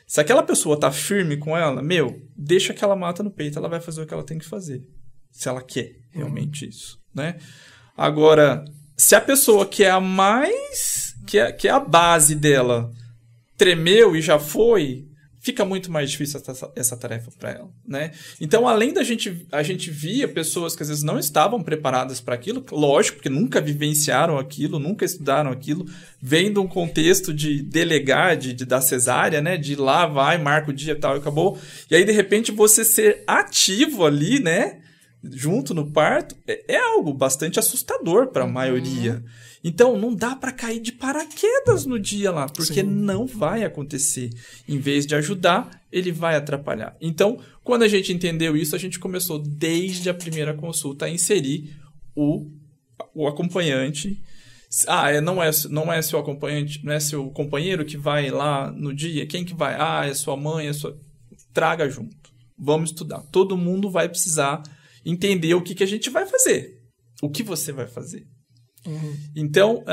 Se aquela pessoa tá firme com ela, deixa que ela mata no peito, ela vai fazer o que ela tem que fazer. Se ela quer realmente isso, né? Agora, Se a pessoa que é a mais... que é a base dela tremeu e já foi, fica muito mais difícil essa tarefa para ela, né? Então, além a gente via pessoas que às vezes não estavam preparadas para aquilo, lógico, porque nunca vivenciaram aquilo, nunca estudaram aquilo, vem de um contexto de delegar, de dar cesárea, né? De ir lá, vai, marca o dia e tal, e acabou. E aí, de repente, você ser ativo ali, né? Junto no parto, é algo bastante assustador para a maioria. Então, não dá para cair de paraquedas no dia lá, porque não vai acontecer. Em vez de ajudar, ele vai atrapalhar. Então, quando a gente entendeu isso, a gente começou desde a primeira consulta a inserir o acompanhante. Não é seu acompanhante, não é seu companheiro que vai lá no dia? Quem que vai? É sua mãe, Traga junto. Vamos estudar. Todo mundo vai precisar entender o que a gente vai fazer. O que você vai fazer. Então,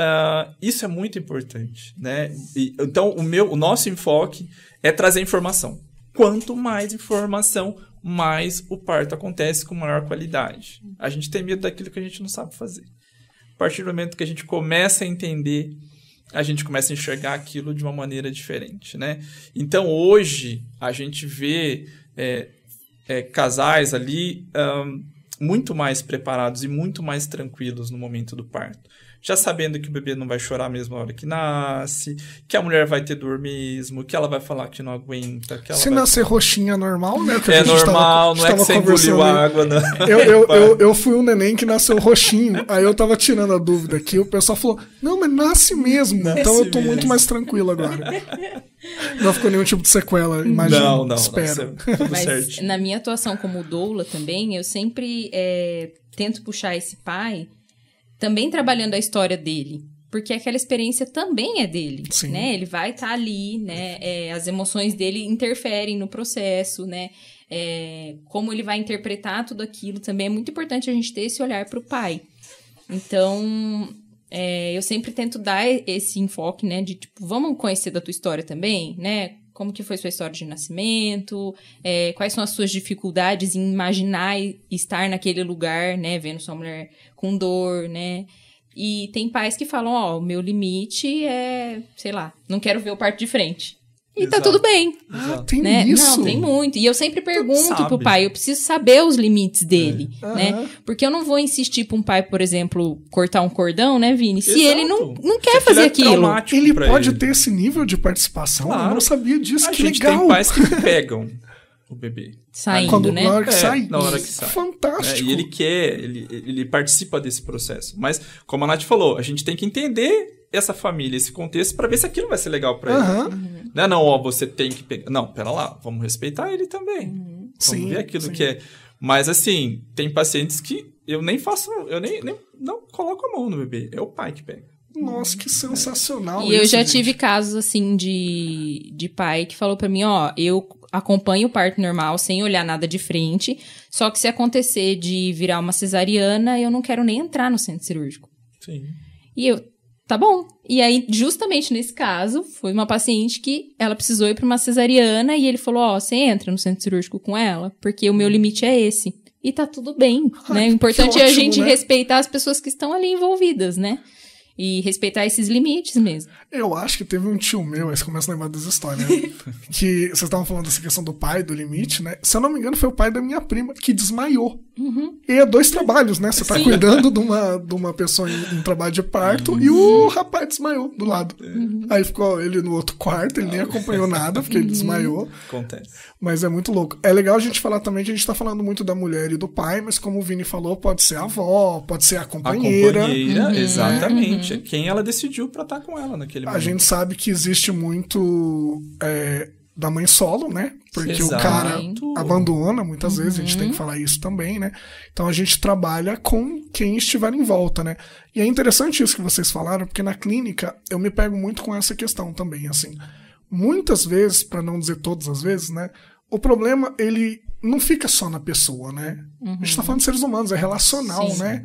isso é muito importante, né? Então, o nosso enfoque é trazer informação. Quanto mais informação, mais o parto acontece com maior qualidade. A gente tem medo daquilo que a gente não sabe fazer. A partir do momento que a gente começa a entender, a gente começa a enxergar aquilo de uma maneira diferente, né? Então, hoje, a gente vê casais ali... muito mais preparados e muito mais tranquilos no momento do parto. Já sabendo que o bebê não vai chorar mesmo na hora que nasce, que a mulher vai ter dor mesmo, que ela vai falar que não aguenta. Que ela Se nascer roxinha é normal, né? É normal, não é que você engoliu água. Né? Eu fui um neném que nasceu roxinho, aí eu tava tirando a dúvida aqui, o pessoal falou, não, mas nasce mesmo. Então eu tô muito mais tranquilo agora. Não ficou nenhum tipo de sequela, imagino. Não, espero. Mas na minha atuação como doula também, eu sempre tento puxar esse pai também trabalhando a história dele. Porque aquela experiência também é dele, né? Ele vai estar ali, né? As emoções dele interferem no processo, né? Como ele vai interpretar tudo aquilo também é muito importante a gente ter esse olhar para o pai. Então... eu sempre tento dar esse enfoque, né, de tipo, vamos conhecer da tua história também, né, como que foi sua história de nascimento, quais são as suas dificuldades em imaginar estar naquele lugar, né, vendo sua mulher com dor, né, e tem pais que falam, o meu limite é, sei lá, não quero ver o parto de frente. E tá tudo bem. Tem né? isso? Não, tem muito. E eu sempre pergunto pro pai, eu preciso saber os limites dele, né? Porque eu não vou insistir pra um pai, por exemplo, cortar um cordão, né, Vini? Se ele não quer fazer aquilo. Ele pode ter esse nível de participação? Claro. Eu não sabia disso, que legal. Tem pais que pegam o bebê. Saindo, né? Na hora que sai. Na hora que sai. Fantástico. E ele participa desse processo. Mas, como a Nath falou, a gente tem que entender essa família, esse contexto, pra ver se aquilo vai ser legal pra ele. Não, você tem que pegar. Não, pera lá, vamos respeitar ele também. Vamos ver aquilo que é. Mas, assim, tem pacientes que eu nem faço, eu nem não coloco a mão no bebê. É o pai que pega. Nossa, que sensacional. E eu já tive casos, assim, de pai que falou pra mim, eu acompanho o parto normal, sem olhar nada de frente, só que se acontecer de virar uma cesariana, eu não quero nem entrar no centro cirúrgico. Sim. E eu, tá bom. E aí, justamente nesse caso, foi uma paciente que ela precisou ir pra uma cesariana e ele falou, você entra no centro cirúrgico com ela, porque o meu limite é esse. E tá tudo bem, né? O importante é a gente respeitar as pessoas que estão ali envolvidas, né? E respeitar esses limites mesmo. Eu acho que teve um tio meu, aí você começa a lembrar das histórias, né? Que vocês estavam falando dessa questão do pai, do limite, né? Se eu não me engano, foi o pai da minha prima que desmaiou. E é 2 trabalhos, né? Você tá cuidando de uma pessoa em trabalho de parto e o rapaz desmaiou do lado. Aí ficou ele no outro quarto, ele nem acompanhou nada, porque ele desmaiou. Acontece. Mas é muito louco. É legal a gente falar também que a gente tá falando muito da mulher e do pai, mas como o Vini falou, pode ser a avó, pode ser a companheira. Exatamente. Quem ela decidiu pra estar com ela naquele momento. A gente sabe que existe muito da mãe solo, né? Porque o cara abandona muitas vezes, a gente tem que falar isso também, né? Então a gente trabalha com quem estiver em volta, né? E é interessante isso que vocês falaram, porque na clínica eu me pego muito com essa questão também, assim. Muitas vezes, pra não dizer todas as vezes, né? O problema, ele não fica só na pessoa, né? A gente tá falando de seres humanos, é relacional, né?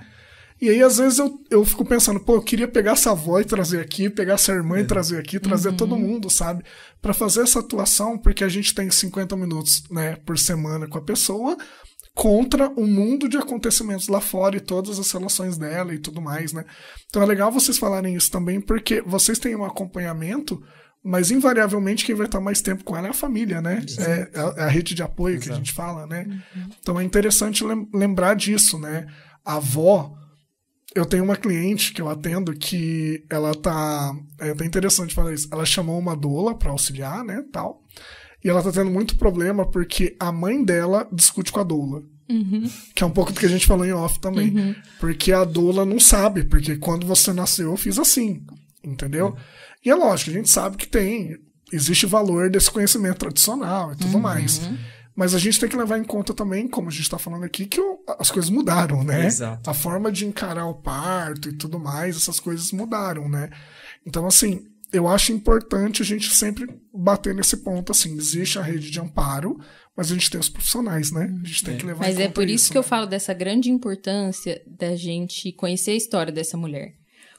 E aí, às vezes, eu fico pensando, eu queria pegar essa avó e trazer aqui, pegar essa irmã e trazer aqui, trazer todo mundo, sabe? Pra fazer essa atuação, porque a gente tem 50 minutos, né, por semana com a pessoa, contra o mundo de acontecimentos lá fora e todas as relações dela e tudo mais, né? Então é legal vocês falarem isso também, porque vocês têm um acompanhamento, mas invariavelmente quem vai estar mais tempo com ela é a família, né? É a rede de apoio que a gente fala, né? Então é interessante lembrar disso, né? A avó, eu tenho uma cliente que eu atendo que ela tá... É até interessante falar isso. Ela chamou uma doula para auxiliar, né, tal. E ela tá tendo muito problema porque a mãe dela discute com a doula. Que é um pouco do que a gente falou em off também. Porque a doula não sabe, porque quando você nasceu eu fiz assim, entendeu? E é lógico, a gente sabe que existe valor desse conhecimento tradicional e tudo mais. Mas a gente tem que levar em conta também, como a gente está falando aqui, que as coisas mudaram, né? Exato. A forma de encarar o parto e tudo mais, essas coisas mudaram, né? Então, assim, eu acho importante a gente sempre bater nesse ponto, assim, existe a rede de amparo, mas a gente tem os profissionais, né? A gente tem que levar em conta. Mas é por isso que eu né? falo dessa grande importância da gente conhecer a história dessa mulher.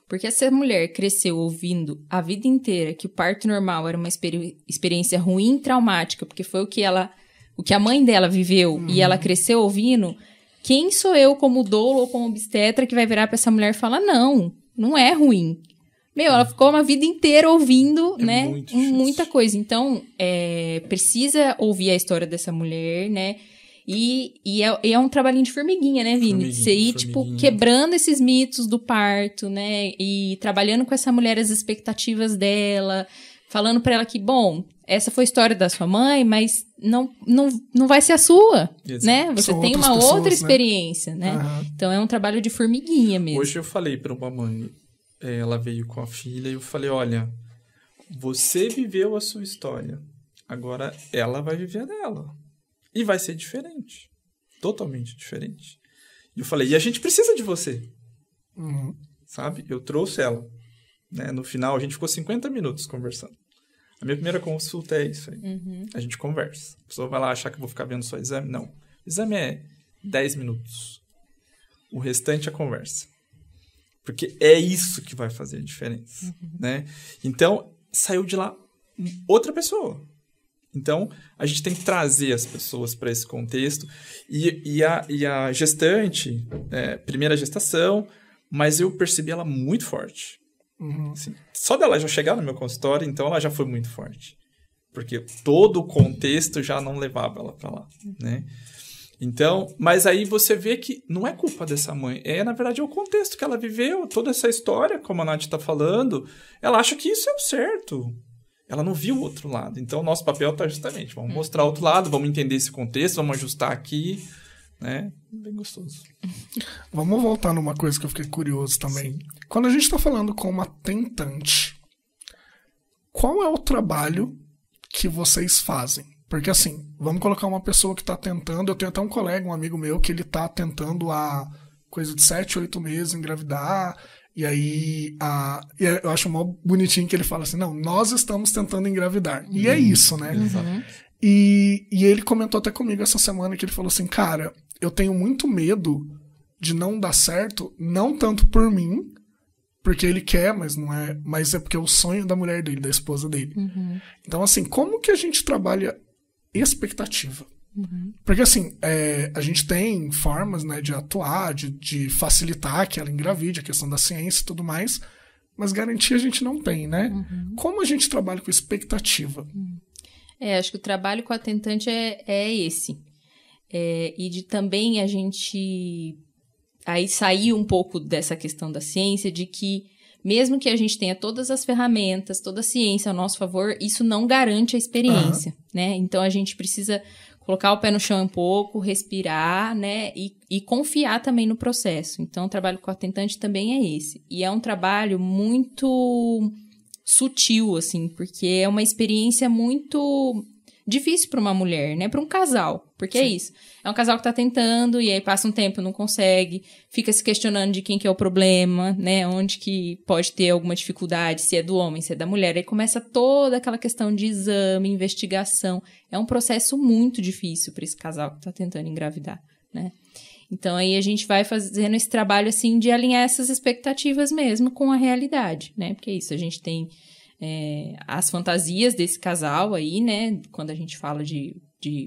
Porque essa mulher cresceu ouvindo a vida inteira que o parto normal era uma experiência ruim, traumática, porque foi o que a mãe dela viveu e ela cresceu ouvindo. Quem sou eu como doula ou como obstetra que vai virar pra essa mulher e falar, não é ruim. Ela ficou uma vida inteira ouvindo, né, muita coisa. Então, precisa ouvir a história dessa mulher, né, e é um trabalhinho de formiguinha, né, Vini? Você ir, tipo, quebrando esses mitos do parto, né, e trabalhando com essa mulher as expectativas dela, falando pra ela que, bom, essa foi a história da sua mãe, mas não vai ser a sua, né? Você São tem uma pessoas, outra experiência, né? Então, é um trabalho de formiguinha mesmo. Hoje eu falei pra uma mãe... Ela veio com a filha e eu falei, olha, você viveu a sua história, agora ela vai viver a dela. E vai ser diferente. Totalmente diferente. E eu falei, e a gente precisa de você. Sabe? Eu trouxe ela. Né? No final, a gente ficou 50 minutos conversando. A minha primeira consulta é isso aí. A gente conversa. A pessoa vai lá achar que eu vou ficar vendo só exame? Não. O exame é 10 minutos. O restante é conversa. Porque é isso que vai fazer a diferença, né? Então, saiu de lá outra pessoa. Então, a gente tem que trazer as pessoas para esse contexto. E a gestante, primeira gestação, mas eu percebi ela muito forte. Assim, só dela já chegar no meu consultório, então ela já foi muito forte. Porque todo o contexto já não levava ela para lá, né? Então, mas aí você vê que não é culpa dessa mãe. Na verdade, é o contexto que ela viveu, toda essa história, como a Nath está falando. Ela acha que isso é o certo. Ela não viu o outro lado. Então, o nosso papel está justamente, vamos mostrar o outro lado, vamos entender esse contexto, vamos ajustar aqui, né? Bem gostoso. Vamos voltar numa coisa que eu fiquei curioso também. Quando a gente está falando com uma tentante, qual é o trabalho que vocês fazem? Porque assim, vamos colocar uma pessoa que está tentando, eu tenho até um colega, um amigo meu, que ele está tentando há coisa de 7, 8 meses engravidar, e aí eu acho mó bonitinho que ele fala assim, não, nós estamos tentando engravidar. E é isso, né? E ele comentou até comigo essa semana que ele falou assim, cara, eu tenho muito medo de não dar certo, não tanto por mim, porque ele quer, mas é porque é o sonho da mulher dele, da esposa dele. Então assim, como que a gente trabalha expectativa? Porque assim, a gente tem formas, né, de atuar, de facilitar que ela engravide, a questão da ciência e tudo mais, mas garantia a gente não tem, né? Como a gente trabalha com expectativa? Acho que o trabalho com a tentante é esse. E de também a gente aí sair um pouco dessa questão da ciência, de que mesmo que a gente tenha todas as ferramentas, toda a ciência ao nosso favor, isso não garante a experiência, né? Então, a gente precisa colocar o pé no chão um pouco, respirar, né? E confiar também no processo. Então, o trabalho com a tentante também é esse. E é um trabalho muito sutil, assim, porque é uma experiência muito difícil para uma mulher, né? Para um casal, porque é isso. É um casal que tá tentando e aí passa um tempo, não consegue, fica se questionando de quem que é o problema, né? Onde que pode ter alguma dificuldade, se é do homem, se é da mulher. Aí começa toda aquela questão de exame, investigação. É um processo muito difícil para esse casal que tá tentando engravidar, né? Então, aí a gente vai fazendo esse trabalho, assim, de alinhar essas expectativas mesmo com a realidade, né? Porque é isso, a gente tem as fantasias desse casal aí, né? Quando a gente fala de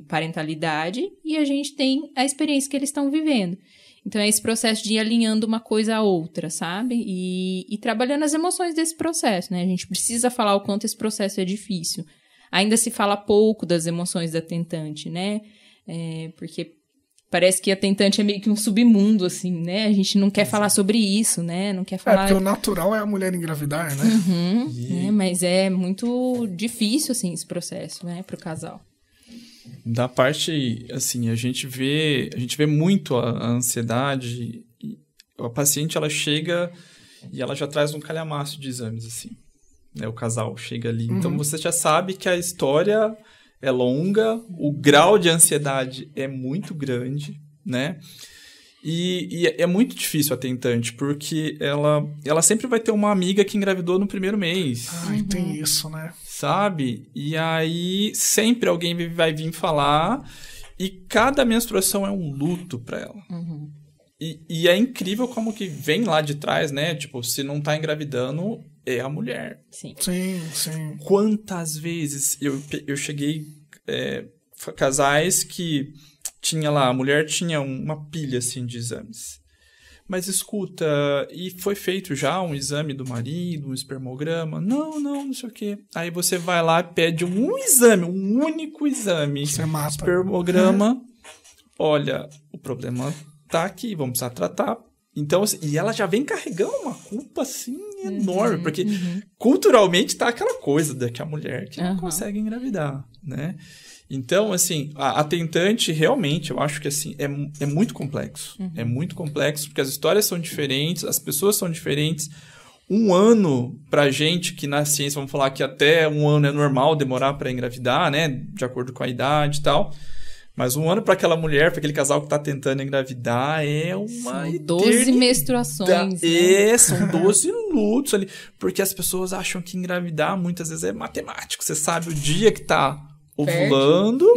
parentalidade, e a gente tem a experiência que eles estão vivendo. Então, é esse processo de ir alinhando uma coisa à outra, sabe? E trabalhando as emoções desse processo, né? A gente precisa falar o quanto esse processo é difícil. Ainda se fala pouco das emoções da tentante, né? Porque parece que a tentante é meio que um submundo, assim, né? A gente não quer falar sobre isso, né? Não quer falar... porque o natural é a mulher engravidar, né? Mas é muito difícil, assim, esse processo, né? Pro casal. Da parte, assim, a gente vê muito a ansiedade. E a paciente, ela chega e ela já traz um calhamaço de exames, assim. Né? O casal chega ali. Então, você já sabe que a história é longa, o grau de ansiedade é muito grande, né? E é muito difícil a tentante, porque ela sempre vai ter uma amiga que engravidou no primeiro mês. Ai, tem isso, né? Sabe? E aí sempre alguém vai vir falar, e cada menstruação é um luto pra ela. E é incrível como que vem lá de trás, né? Tipo, se não tá engravidando, é a mulher. Sim. Sim. Quantas vezes eu cheguei... casais que tinha lá, a mulher tinha uma pilha, assim, de exames. Mas escuta, e foi feito já um exame do marido, um espermograma? Não sei o quê. Aí você vai lá e pede um exame, um único exame. Você mata. Espermograma. Olha, o problema tá aqui, vamos precisar tratar. Então, assim, e ela já vem carregando uma culpa, assim, enorme. Porque culturalmente tá aquela coisa da que a mulher que não consegue engravidar, né? Então, assim, a tentante realmente, eu acho que, assim, é muito complexo. É muito complexo, porque as histórias são diferentes, as pessoas são diferentes. Um ano, pra gente, que na ciência, vamos falar que até um ano é normal demorar pra engravidar, né? De acordo com a idade e tal. Mas um ano pra aquela mulher, pra aquele casal que tá tentando engravidar, é uma São 12 menstruações, né? São 12 lutos ali. Porque as pessoas acham que engravidar, muitas vezes, é matemático. Você sabe o dia que tá ovulando,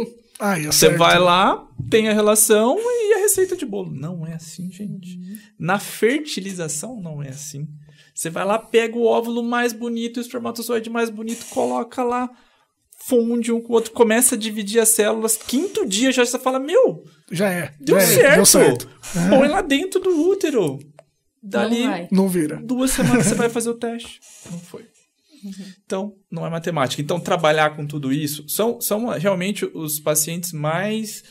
você vai lá, tem a relação e a receita de bolo. Não é assim, gente. Na fertilização, não é assim. Você vai lá, pega o óvulo mais bonito, o espermatozoide mais bonito, coloca lá, funde um com o outro, começa a dividir as células. Quinto dia já você fala, já é. Deu certo. Põe lá dentro do útero. Dali, não vira. 2 semanas você vai fazer o teste. Não foi. Então, não é matemática. Então, trabalhar com tudo isso são realmente os pacientes mais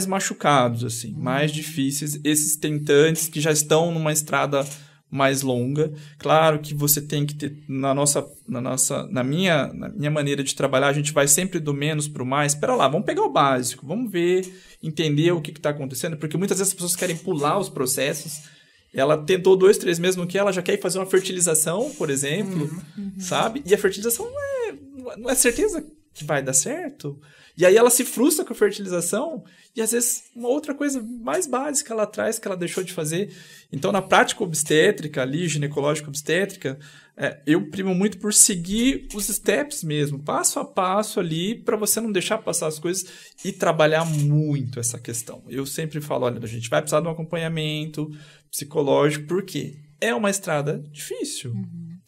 machucados, assim, mais difíceis. Esses tentantes que já estão numa estrada mais longa. Claro que você tem que ter, na minha maneira de trabalhar, a gente vai sempre do menos para o mais. Espera lá, vamos pegar o básico, vamos ver, entender o que está acontecendo, porque muitas vezes as pessoas querem pular os processos. Ela tentou 2, 3 meses no que ela já quer ir fazer uma fertilização, por exemplo, sabe? E a fertilização não é certeza que vai dar certo. E aí ela se frustra com a fertilização e às vezes uma outra coisa mais básica ela traz que ela deixou de fazer. Então, na prática obstétrica ali, ginecológica obstétrica, eu primo muito por seguir os steps mesmo, passo a passo ali, para você não deixar passar as coisas e trabalhar muito essa questão. Eu sempre falo, olha, a gente vai precisar de um acompanhamento psicológico, porque é uma estrada difícil,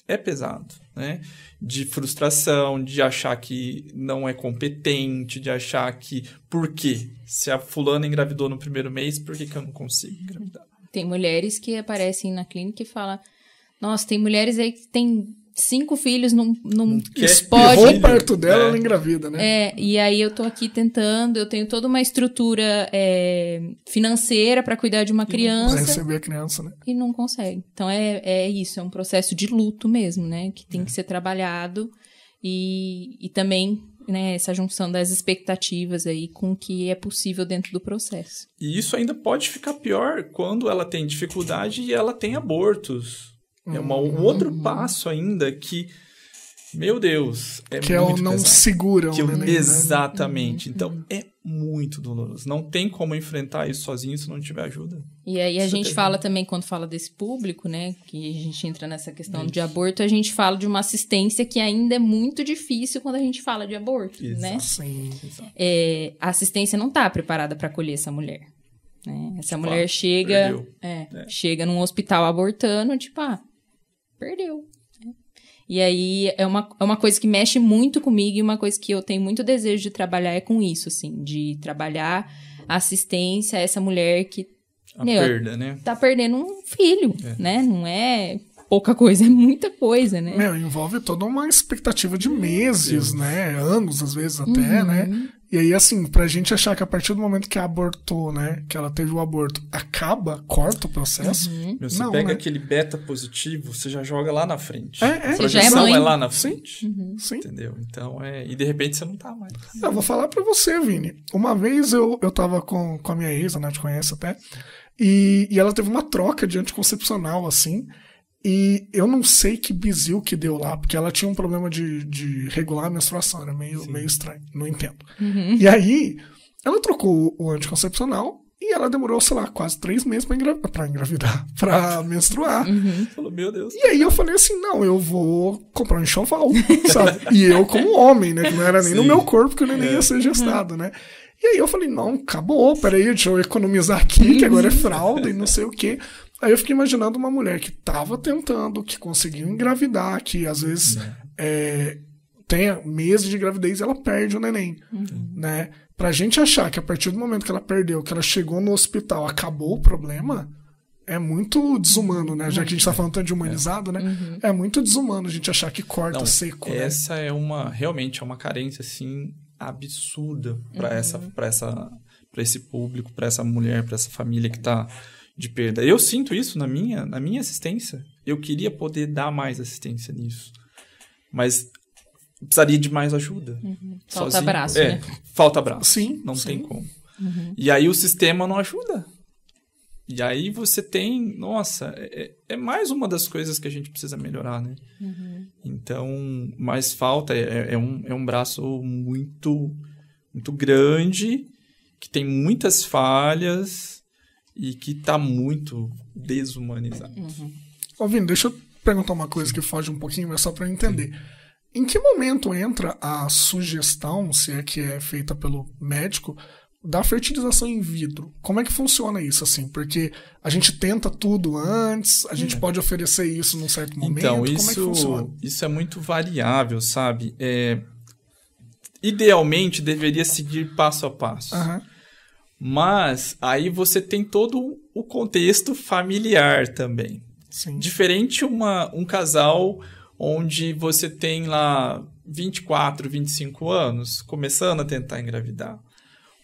é pesado, né? De frustração, de achar que não é competente, de achar que, por quê? Se a fulana engravidou no primeiro mês, por que eu não consigo engravidar? Tem mulheres que aparecem na clínica e falam, nossa, tem mulheres aí que tem 5 filhos, não pode. Vou perto dela, ela engravida, né? E aí eu tô aqui tentando, eu tenho toda uma estrutura financeira para cuidar de uma criança. Pra receber a criança, né? E não consegue. Então é isso, é um processo de luto mesmo, né? Que tem que ser trabalhado e também, né, essa junção das expectativas aí com o que é possível dentro do processo. E isso ainda pode ficar pior quando ela tem dificuldade e ela tem abortos. É um outro passo ainda que, meu Deus, que muito não pesado. Segura o neném, exatamente. Né? Então, é muito doloroso. Não tem como enfrentar isso sozinho se não tiver ajuda. E aí a gente fala também, quando fala desse público, né, que a gente entra nessa questão de aborto, a gente fala de uma assistência que ainda é muito difícil quando a gente fala de aborto, né? Sim. A assistência não está preparada para acolher essa mulher. Né? Essa mulher chega num hospital abortando, perdeu. Né? E aí é uma coisa que mexe muito comigo e uma coisa que eu tenho muito desejo de trabalhar é com isso, assim, de trabalhar a assistência a essa mulher que perda, né? Tá perdendo um filho, né? Não é pouca coisa, é muita coisa, né? Envolve toda uma expectativa de meses, né? Anos, às vezes até, né? E aí, assim, pra gente achar que a partir do momento que abortou, né? Que ela teve o aborto, corta o processo. Você pega aquele beta positivo, você já joga lá na frente. Você projeção já é mãe. lá na frente. Sim. Entendeu? Então, e de repente você não tá mais. Eu vou falar pra você, Vini. Uma vez eu tava com a minha ex, a Nath conhece até, e ela teve uma troca de anticoncepcional, assim. E eu não sei que bizil que deu lá, porque ela tinha um problema de regular a menstruação, era meio estranho, não entendo. E aí, ela trocou o anticoncepcional e ela demorou, sei lá, quase 3 meses pra engravidar, pra menstruar. Falou, meu Deus. E aí eu falei assim, não, eu vou comprar um enxoval, sabe? E eu como homem, né, que não era nem no meu corpo que o neném ia ser gestado, né? E aí eu falei, não, acabou, peraí, deixa eu economizar aqui, que agora é fralda e não sei o quê. Aí eu fiquei imaginando uma mulher que estava tentando, que conseguiu engravidar, que às vezes tem meses de gravidez e ela perde o neném, né? Pra gente achar que a partir do momento que ela perdeu, que ela chegou no hospital, acabou o problema, é muito desumano, né? Já que a gente tá falando tanto de humanizado, né? É muito desumano a gente achar que corta seco. Essa é realmente é uma carência, assim, absurda para esse público, para essa mulher, para essa família que tá de perda. Eu sinto isso na minha assistência. Eu queria poder dar mais assistência nisso. Mas precisaria de mais ajuda. Falta abraço, né? Falta abraço. Sim. Não tem como. E aí o sistema não ajuda. E aí você tem... Nossa, é mais uma das coisas que a gente precisa melhorar, né? Então, mais falta. É um braço muito, muito grande, que tem muitas falhas e que está muito desumanizado. Ô, Vini, deixa eu perguntar uma coisa que foge um pouquinho, mas só para eu entender. Em que momento entra a sugestão, se é que é feita pelo médico, da fertilização in vitro? Como é que funciona isso, assim? Porque a gente tenta tudo antes, a gente pode oferecer isso num certo momento, então, como é que funciona? Isso é muito variável, sabe? Idealmente, deveria seguir passo a passo. Mas aí você tem todo o contexto familiar também. Sim. Diferente um casal onde você tem lá 24, 25 anos, começando a tentar engravidar.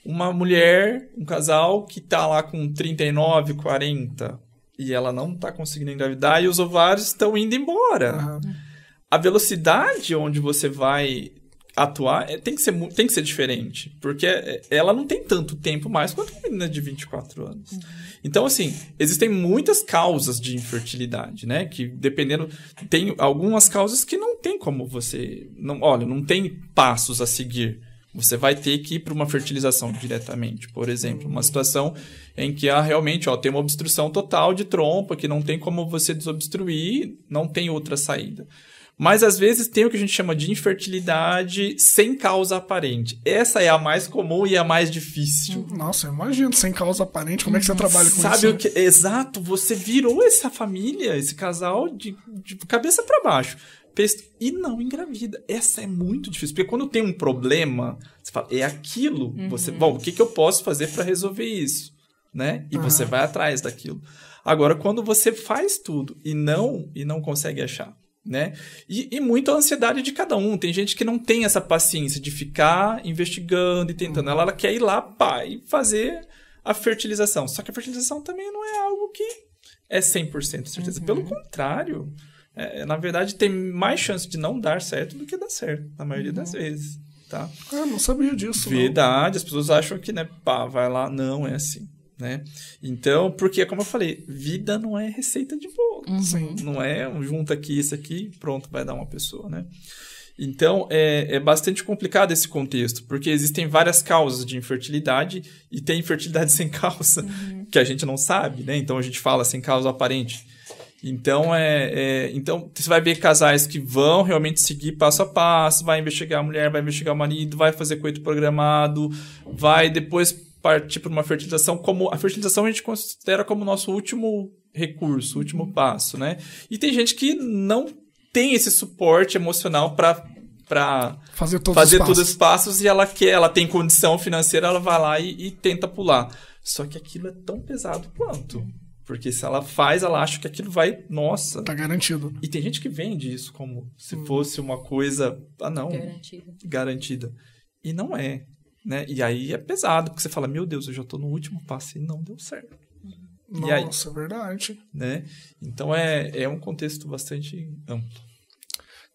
Uma mulher, um casal que está lá com 39, 40 e ela não está conseguindo engravidar e os ovários estão indo embora. A velocidade onde você vai atuar tem que ser diferente, porque ela não tem tanto tempo mais quanto uma menina de 24 anos. Então, assim, existem muitas causas de infertilidade, né? Que dependendo... Tem algumas causas que não tem como você... não tem passos a seguir. Você vai ter que ir para uma fertilização diretamente. Por exemplo, uma situação em que realmente tem uma obstrução total de trompa, que não tem como você desobstruir, não tem outra saída. Mas, às vezes, tem o que a gente chama de infertilidade sem causa aparente. Essa é a mais comum e a mais difícil. Nossa, eu imagino, sem causa aparente, como é que você trabalha com isso? Sabe o que? Exato, você virou essa família, esse casal de cabeça para baixo. E não engravida. Essa é muito difícil, porque quando tem um problema, você fala, é aquilo. Bom, o que eu posso fazer para resolver isso? Né? E você vai atrás daquilo. Agora, quando você faz tudo e não consegue achar, né? E muita ansiedade de cada um. Tem gente que não tem essa paciência de ficar investigando e tentando. Ela quer ir lá e fazer a fertilização. Só que a fertilização também não é algo que é 100% certeza. Pelo contrário, na verdade, tem mais chance de não dar certo do que dar certo, na maioria das vezes. Tá? Não sabia disso. Verdade, as pessoas acham que, né, vai lá, não é assim. Né? Então, porque, como eu falei, vida não é receita de bolo. Não é junta aqui, isso aqui, pronto, vai dar uma pessoa, né? Então, é bastante complicado esse contexto, porque existem várias causas de infertilidade e tem infertilidade sem causa, que a gente não sabe, né? Então, a gente fala sem causa aparente. Então, então, você vai ver casais que vão realmente seguir passo a passo, vai investigar a mulher, vai investigar o marido, vai fazer coito programado, vai depois partir para uma fertilização. A fertilização a gente considera como nosso último recurso, último passo, né? E tem gente que não tem esse suporte emocional para fazer todos os passos, e ela tem condição financeira, ela vai lá e tenta pular. Só que aquilo é tão pesado quanto. Porque se ela faz, ela acha que aquilo vai... Nossa! Tá garantido. E tem gente que vende isso como se fosse uma coisa... Ah, não. Garantida. E não é. Né? E aí é pesado, porque você fala, meu Deus, eu já tô no último passo e não deu certo. Nossa, é verdade. Né? Então é um contexto bastante amplo.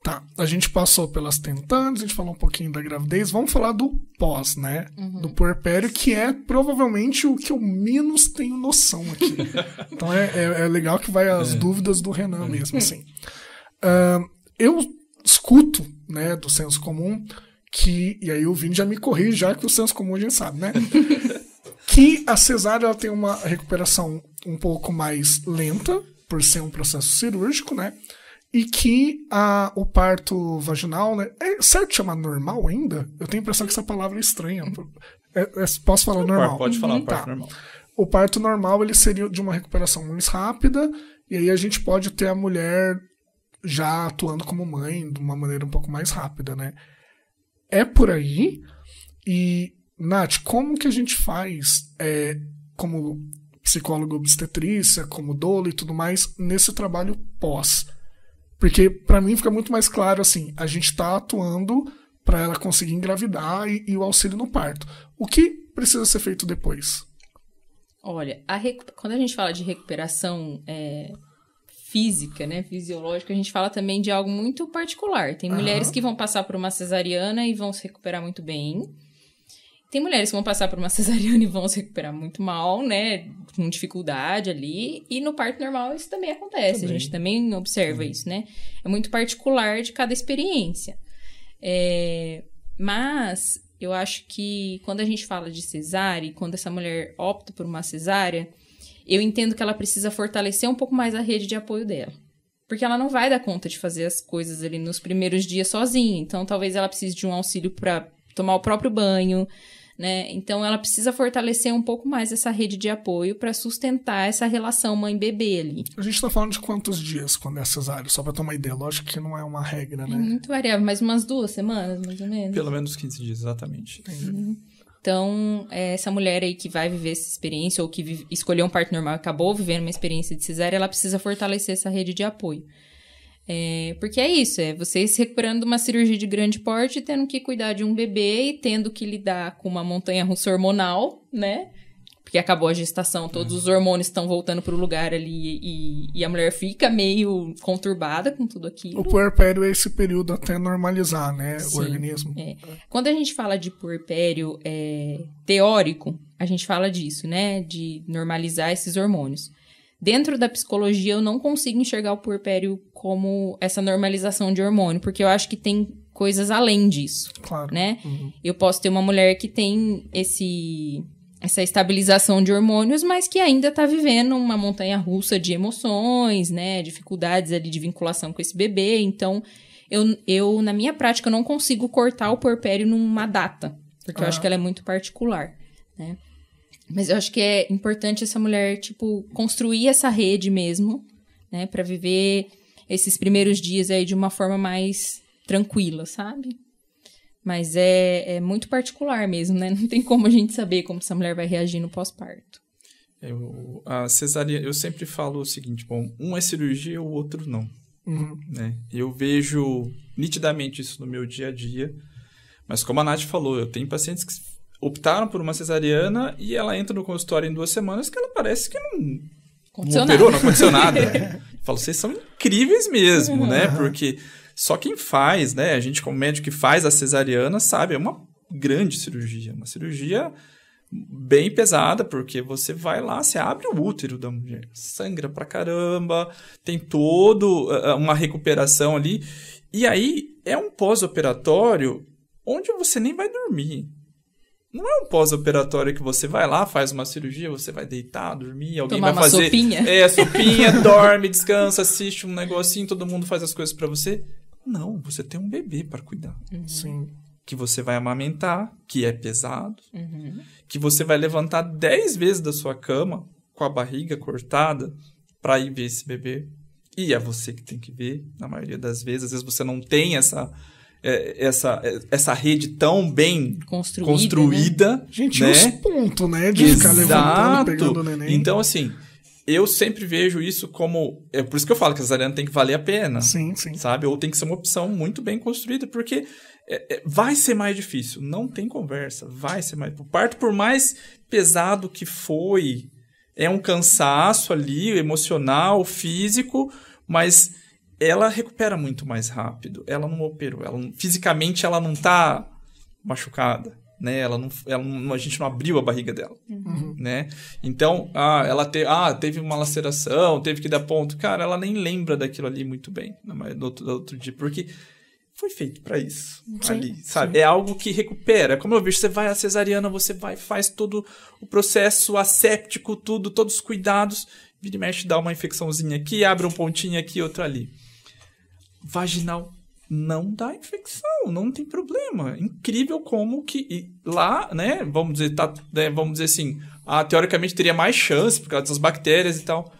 Tá, a gente passou pelas tentantes, a gente falou um pouquinho da gravidez, vamos falar do pós, né? Do puerpério, que é provavelmente o que eu menos tenho noção aqui. Então é legal que vai as dúvidas do Renan mesmo, assim. Eu escuto, né, do senso comum, e aí o Vini já me corrige, já que o senso comum a gente sabe, né? Que a cesárea ela tem uma recuperação um pouco mais lenta, por ser um processo cirúrgico, né? E que o parto vaginal, né? É certo chamar normal ainda? Eu tenho a impressão que essa palavra é estranha. Posso falar normal? Pode falar parto normal. O parto normal ele seria de uma recuperação mais rápida, e aí a gente pode ter a mulher já atuando como mãe de uma maneira um pouco mais rápida, né? É por aí. E, Nath, como que a gente faz, como psicólogo obstetrícia, como doula e tudo mais, nesse trabalho pós? Porque, pra mim, fica muito mais claro, assim, a gente tá atuando pra ela conseguir engravidar e o auxílio no parto. O que precisa ser feito depois? Olha, quando a gente fala de recuperação física, né, fisiológica, a gente fala também de algo muito particular. Tem mulheres que vão passar por uma cesariana e vão se recuperar muito bem. Tem mulheres que vão passar por uma cesariana e vão se recuperar muito mal, né? Com dificuldade ali. E no parto normal isso também acontece. A gente também observa isso, né? É muito particular de cada experiência. Mas eu acho que quando a gente fala de cesárea, e quando essa mulher opta por uma cesárea, eu entendo que ela precisa fortalecer um pouco mais a rede de apoio dela. Porque ela não vai dar conta de fazer as coisas ali nos primeiros dias sozinha. Então, talvez ela precise de um auxílio para tomar o próprio banho, né? Então, ela precisa fortalecer um pouco mais essa rede de apoio para sustentar essa relação mãe-bebê ali. A gente tá falando de quantos dias quando é cesárea? Só para ter uma ideia. Lógico que não é uma regra, né? É muito variável, mas umas 2 semanas, mais ou menos. Pelo menos 15 dias, exatamente. Então, essa mulher aí que vai viver essa experiência ou que escolheu um parto normal e acabou vivendo uma experiência de cesárea, ela precisa fortalecer essa rede de apoio. Porque é isso, você se recuperando de uma cirurgia de grande porte, tendo que cuidar de um bebê e tendo que lidar com uma montanha-russa hormonal, né? Porque acabou a gestação, todos os hormônios estão voltando pro lugar ali e a mulher fica meio conturbada com tudo aquilo. O puerpério é esse período até normalizar, né? Sim, o organismo. Quando a gente fala de puerpério teórico, a gente fala disso, né? De normalizar esses hormônios. Dentro da psicologia, eu não consigo enxergar o puerpério como essa normalização de hormônio, porque eu acho que tem coisas além disso, claro, né? Eu posso ter uma mulher que tem essa estabilização de hormônios, mas que ainda está vivendo uma montanha-russa de emoções, né? Dificuldades ali de vinculação com esse bebê. Então, eu na minha prática, eu não consigo cortar o puerpério numa data, porque eu acho que ela é muito particular, né? Mas eu acho que é importante essa mulher, construir essa rede mesmo, né? Pra viver esses primeiros dias aí de uma forma mais tranquila, sabe? Mas é muito particular mesmo, né? Não tem como a gente saber como essa mulher vai reagir no pós-parto. A cesariana, eu sempre falo o seguinte, um é cirurgia, o outro não. Né? Eu vejo nitidamente isso no meu dia a dia, mas como a Nath falou, eu tenho pacientes que optaram por uma cesariana e ela entra no consultório em 2 semanas que ela parece que não operou, não aconteceu nada. Eu falo, vocês são incríveis mesmo, né? Porque só quem faz, né? A gente como médico que faz a cesariana sabe, é uma grande cirurgia, uma cirurgia bem pesada, porque você vai lá, você abre o útero da mulher, sangra pra caramba, tem todo uma recuperação ali, e aí é um pós-operatório onde você nem vai dormir. Não é um pós-operatório que você vai lá, faz uma cirurgia, você vai deitar, dormir, alguém tomar vai fazer... sopinha. Sopinha, dorme, descansa, assiste um negocinho, todo mundo faz as coisas pra você. Não, você tem um bebê para cuidar. Sim. Que você vai amamentar, que é pesado. Que você vai levantar 10 vezes da sua cama com a barriga cortada para ir ver esse bebê. E é você que tem que ver, na maioria das vezes. Às vezes você não tem essa rede tão bem construída. Né? Gente, né? os pontos, né? De ficar levantando, pegando o neném. Então, assim, eu sempre vejo isso como... É por isso que eu falo que a cesariana tem que valer a pena. Sim, sim. Sabe? Ou tem que ser uma opção muito bem construída, porque vai ser mais difícil. Não tem conversa. Vai ser mais... O parto, por mais pesado que foi, é um cansaço ali, emocional, físico, mas ela recupera muito mais rápido. Ela não operou. Fisicamente, ela não tá machucada. Né? A gente não abriu a barriga dela. Uhum. Né? Então, ela teve uma laceração, teve que dar ponto. Cara, ela nem lembra daquilo ali muito bem no outro dia, porque foi feito para isso. Sim, ali, sabe? Sim. É algo que recupera. Como eu vejo, você vai à cesariana, você vai, faz todo o processo asséptico, todos os cuidados, vira e mexe, dá uma infecçãozinha aqui, abre um pontinho aqui, outro ali. Vaginal não dá infecção, não tem problema. Incrível como que lá, né, vamos dizer assim, teoricamente teria mais chance por causa das bactérias e tal.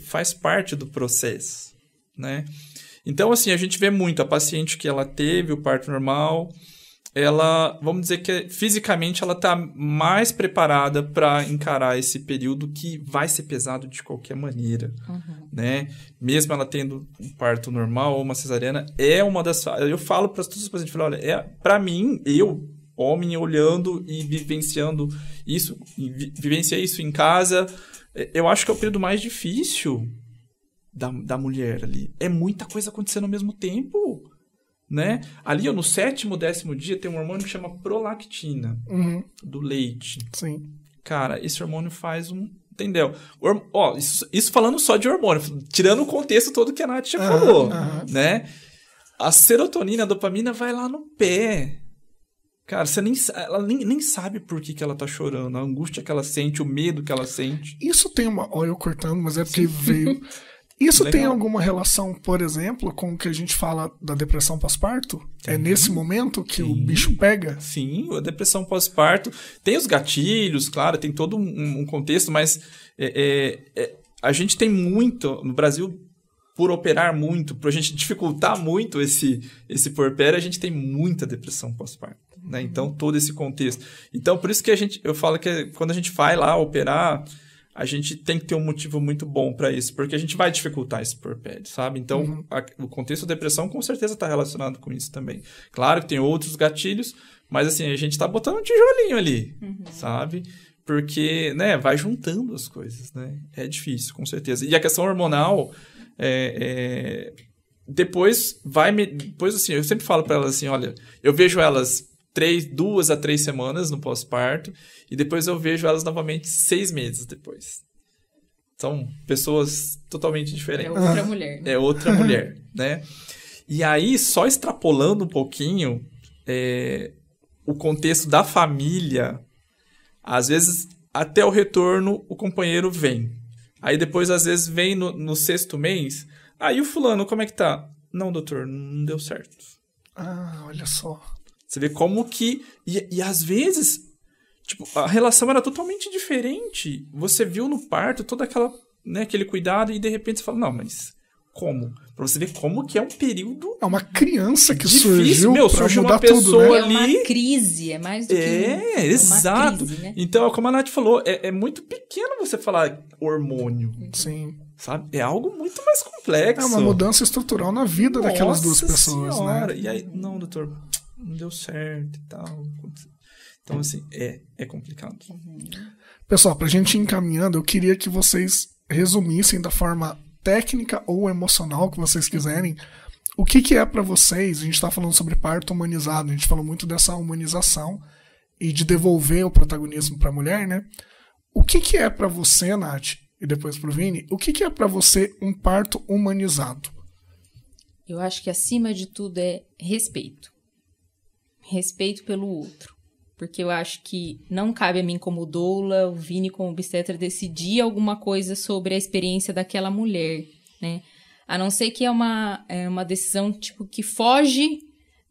Faz parte do processo, né? Então, assim, a gente vê muito a paciente que ela teve o parto normal, ela, vamos dizer que fisicamente ela está mais preparada para encarar esse período que vai ser pesado de qualquer maneira, né? Mesmo ela tendo um parto normal ou uma cesariana, é uma das... Eu falo para todos os pacientes, para mim, homem, olhando e vivenciando isso, vivenciar isso em casa, eu acho que é o período mais difícil da mulher ali. É muita coisa acontecendo ao mesmo tempo, né? Ali, no 7º, 10º dia, tem um hormônio que chama prolactina, do leite. Sim. Cara, esse hormônio faz entendeu? Isso falando só de hormônio, tirando o contexto todo que a Nath já falou, né? A serotonina, a dopamina vai lá no pé. Cara, ela nem sabe por que ela tá chorando, a angústia que ela sente, o medo que ela sente. Isso tem uma... Olha, eu cortando, mas é porque veio... Isso tem alguma relação, por exemplo, com o que a gente fala da depressão pós-parto? É nesse momento que o bicho pega? Sim, a depressão pós-parto tem os gatilhos, claro, tem todo um contexto, mas a gente tem muito, no Brasil, por operar muito, pra gente dificultar muito esse puerpério, a gente tem muita depressão pós-parto, né? Então, todo esse contexto. Então, por isso que eu falo que quando a gente vai lá operar, a gente tem que ter um motivo muito bom para isso, porque a gente vai dificultar esse puerpério, sabe? Então, o contexto da depressão com certeza está relacionado com isso também. Claro que tem outros gatilhos, mas assim, a gente está botando um tijolinho ali, sabe? Porque, né, vai juntando as coisas, né? É difícil, com certeza. E a questão hormonal, depois assim, eu sempre falo para elas assim, olha, eu vejo elas 2 a 3 semanas no pós-parto, e depois eu vejo elas novamente 6 meses depois. São pessoas totalmente diferentes. É outra mulher. Né? É outra mulher, né? E aí, só extrapolando um pouquinho o contexto da família, às vezes, até o retorno, o companheiro vem. Aí depois, às vezes, vem no 6º mês. Aí o fulano, como é que tá? Não, doutor, não deu certo. Olha só. Você vê como que... E às vezes, tipo, a relação era totalmente diferente. Você viu no parto todo aquele cuidado e de repente você fala, não, mas como? Pra você ver como que é um período... É uma criança que difícil. surgiu uma pessoa tudo, né? ali... É uma crise, é mais do que exato. Uma crise, né? Então, como a Nath falou, é muito pequeno você falar hormônio. Sim. Sabe? É algo muito mais complexo. É uma mudança estrutural na vida daquelas duas pessoas, senhora. né? E aí, não, doutor... não deu certo e tal. Então, assim, é complicado. Pessoal, pra gente ir encaminhando, eu queria que vocês resumissem da forma técnica ou emocional que vocês quiserem, o que é pra vocês, a gente tá falando sobre parto humanizado, a gente falou muito dessa humanização e de devolver o protagonismo pra mulher, né? O que é pra você, Nath, e depois pro Vini, o que é pra você um parto humanizado? Eu acho que acima de tudo é respeito. Respeito pelo outro. Porque eu acho que não cabe a mim como doula, o Vini como obstetra, decidir alguma coisa sobre a experiência daquela mulher, né? A não ser que é uma decisão tipo, que foge,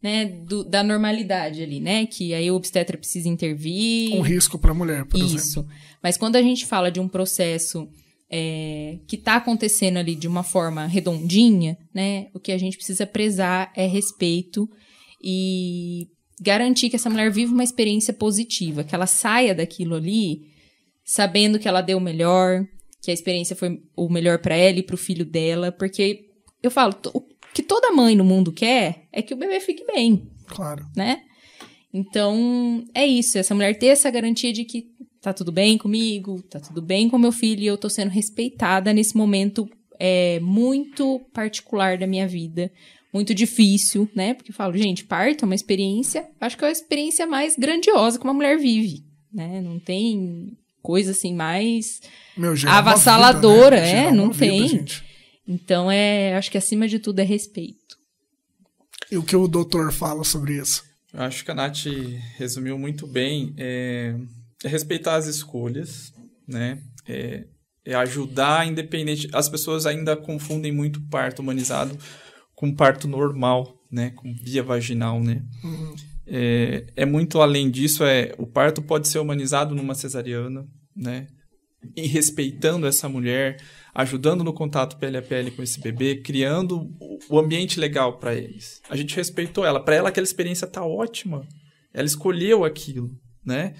né, da normalidade ali, né? Que aí o obstetra precisa intervir. Um risco para a mulher, por exemplo. Isso. Mas quando a gente fala de um processo que está acontecendo ali de uma forma redondinha, né? O que a gente precisa prezar é respeito e garantir que essa mulher viva uma experiência positiva, que ela saia daquilo ali sabendo que ela deu o melhor, que a experiência foi o melhor para ela e para o filho dela, porque eu falo, o que toda mãe no mundo quer é que o bebê fique bem. Claro. Né? Então, é isso, essa mulher ter essa garantia de que tá tudo bem comigo, tá tudo bem com meu filho e eu tô sendo respeitada nesse momento muito particular da minha vida, muito difícil, né? Porque eu falo, gente, parto é uma experiência, acho que é a experiência mais grandiosa que uma mulher vive, né? Não tem coisa assim mais avassaladora, vida, né? Não tem. Gente. Então, acho que acima de tudo é respeito. E o que o doutor fala sobre isso? Eu acho que a Nath resumiu muito bem. É respeitar as escolhas, né? É ajudar independente. As pessoas ainda confundem muito parto humanizado com parto normal, né? Com via vaginal, né? Uhum. É muito além disso. O parto pode ser humanizado numa cesariana, né? E respeitando essa mulher, ajudando no contato pele a pele com esse bebê, criando o ambiente legal para eles. A gente respeitou ela. Para ela, aquela experiência tá ótima. Ela escolheu aquilo, né?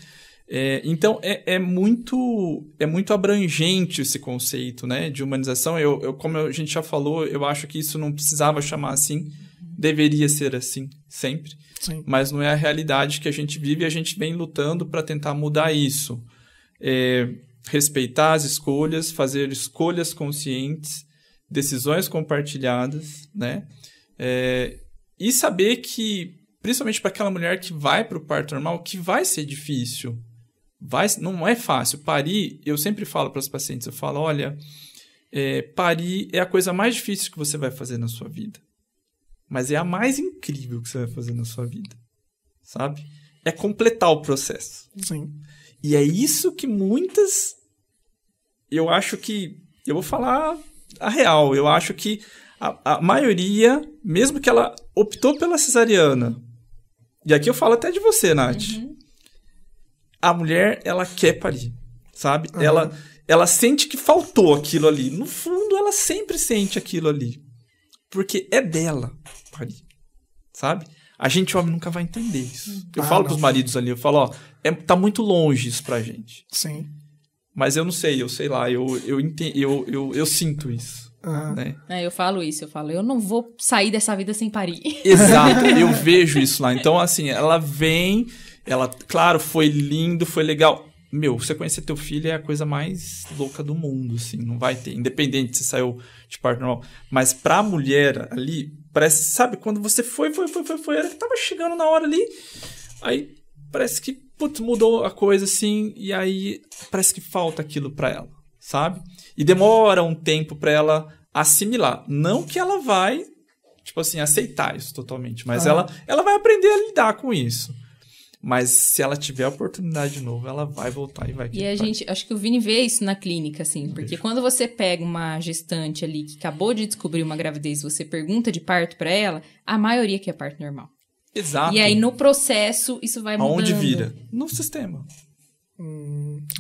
Então, é muito abrangente esse conceito, né, de humanização. Como a gente já falou, eu acho que isso não precisava chamar assim. Deveria ser assim, sempre. Sim. Mas não é a realidade que a gente vive e a gente vem lutando para tentar mudar isso. Respeitar as escolhas, fazer escolhas conscientes, decisões compartilhadas, né? E saber que, principalmente para aquela mulher que vai para o parto normal, que vai ser difícil. Não é fácil. Parir, eu sempre falo para os pacientes, eu falo, olha, parir é a coisa mais difícil que você vai fazer na sua vida. Mas é a mais incrível que você vai fazer na sua vida, sabe? É completar o processo. Sim. E é isso que muitas... Eu acho que... Eu vou falar a real. Eu acho que a maioria, mesmo que ela optou pela cesariana, e aqui eu falo até de você, Nath, a mulher, ela quer parir, sabe? Uhum. Ela sente que faltou aquilo ali. No fundo, ela sempre sente aquilo ali. Porque é dela parir, sabe? A gente, homem, nunca vai entender isso. Eu falo pros maridos ali, eu falo, tá muito longe isso pra gente. Sim. Mas eu não sei, eu sei lá, eu sinto isso. Uhum. Né? Eu falo isso, eu não vou sair dessa vida sem parir. Exato, eu vejo isso lá. Então, assim, ela vem, claro, foi lindo, foi legal. Meu, você conhecer teu filho é a coisa mais louca do mundo, assim, não vai ter, independente se saiu de parto normal. Mas pra mulher ali, parece, sabe, quando você foi, era que tava chegando na hora ali, aí parece que, putz, mudou a coisa, assim, e aí parece que falta aquilo pra ela, sabe? E demora um tempo pra ela assimilar. Não que ela vai, tipo assim, aceitar isso totalmente, mas ela vai aprender a lidar com isso. Mas se ela tiver a oportunidade de novo, ela vai voltar e vai... E a gente, acho que o Vini vê isso na clínica, assim, porque quando você pega uma gestante ali que acabou de descobrir uma gravidez, você pergunta de parto pra ela, a maioria quer parto normal. Exato. E aí, no processo, isso vai mudando. Aonde vira? No sistema.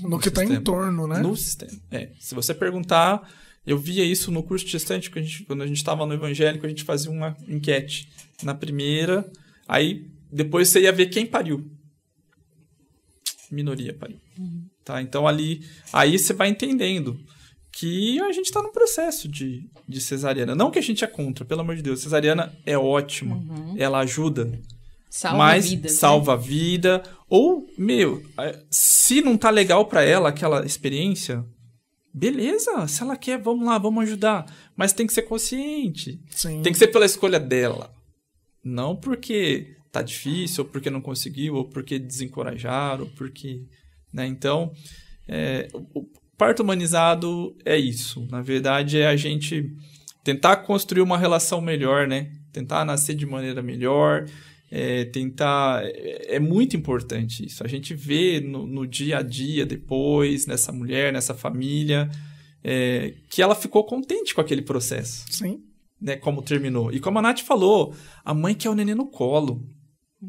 No que está em torno, né? No sistema. Se você perguntar... Eu via isso no curso de gestante, quando a gente estava no evangélico, a gente fazia uma enquete. Na primeira, aí depois você ia ver quem pariu. Minoria pariu. Tá? Então, aí você vai entendendo que a gente está num processo de cesariana. Não que a gente é contra, pelo amor de Deus. Cesariana é ótima, ela ajuda. Salva a vida. Ou, se não tá legal para ela aquela experiência... Beleza, se ela quer, vamos lá, vamos ajudar. Mas tem que ser consciente. Sim. Tem que ser pela escolha dela. Não porque tá difícil, ou porque não conseguiu, ou porque desencorajaram, ou porque... Né? Então, o parto humanizado é isso. Na verdade, é a gente tentar construir uma relação melhor, né? Tentar nascer de maneira melhor... É muito importante isso. A gente vê no dia a dia depois, nessa mulher, nessa família, que ela ficou contente com aquele processo. Sim. Né, como terminou. E como a Nath falou, a mãe quer o neném no colo.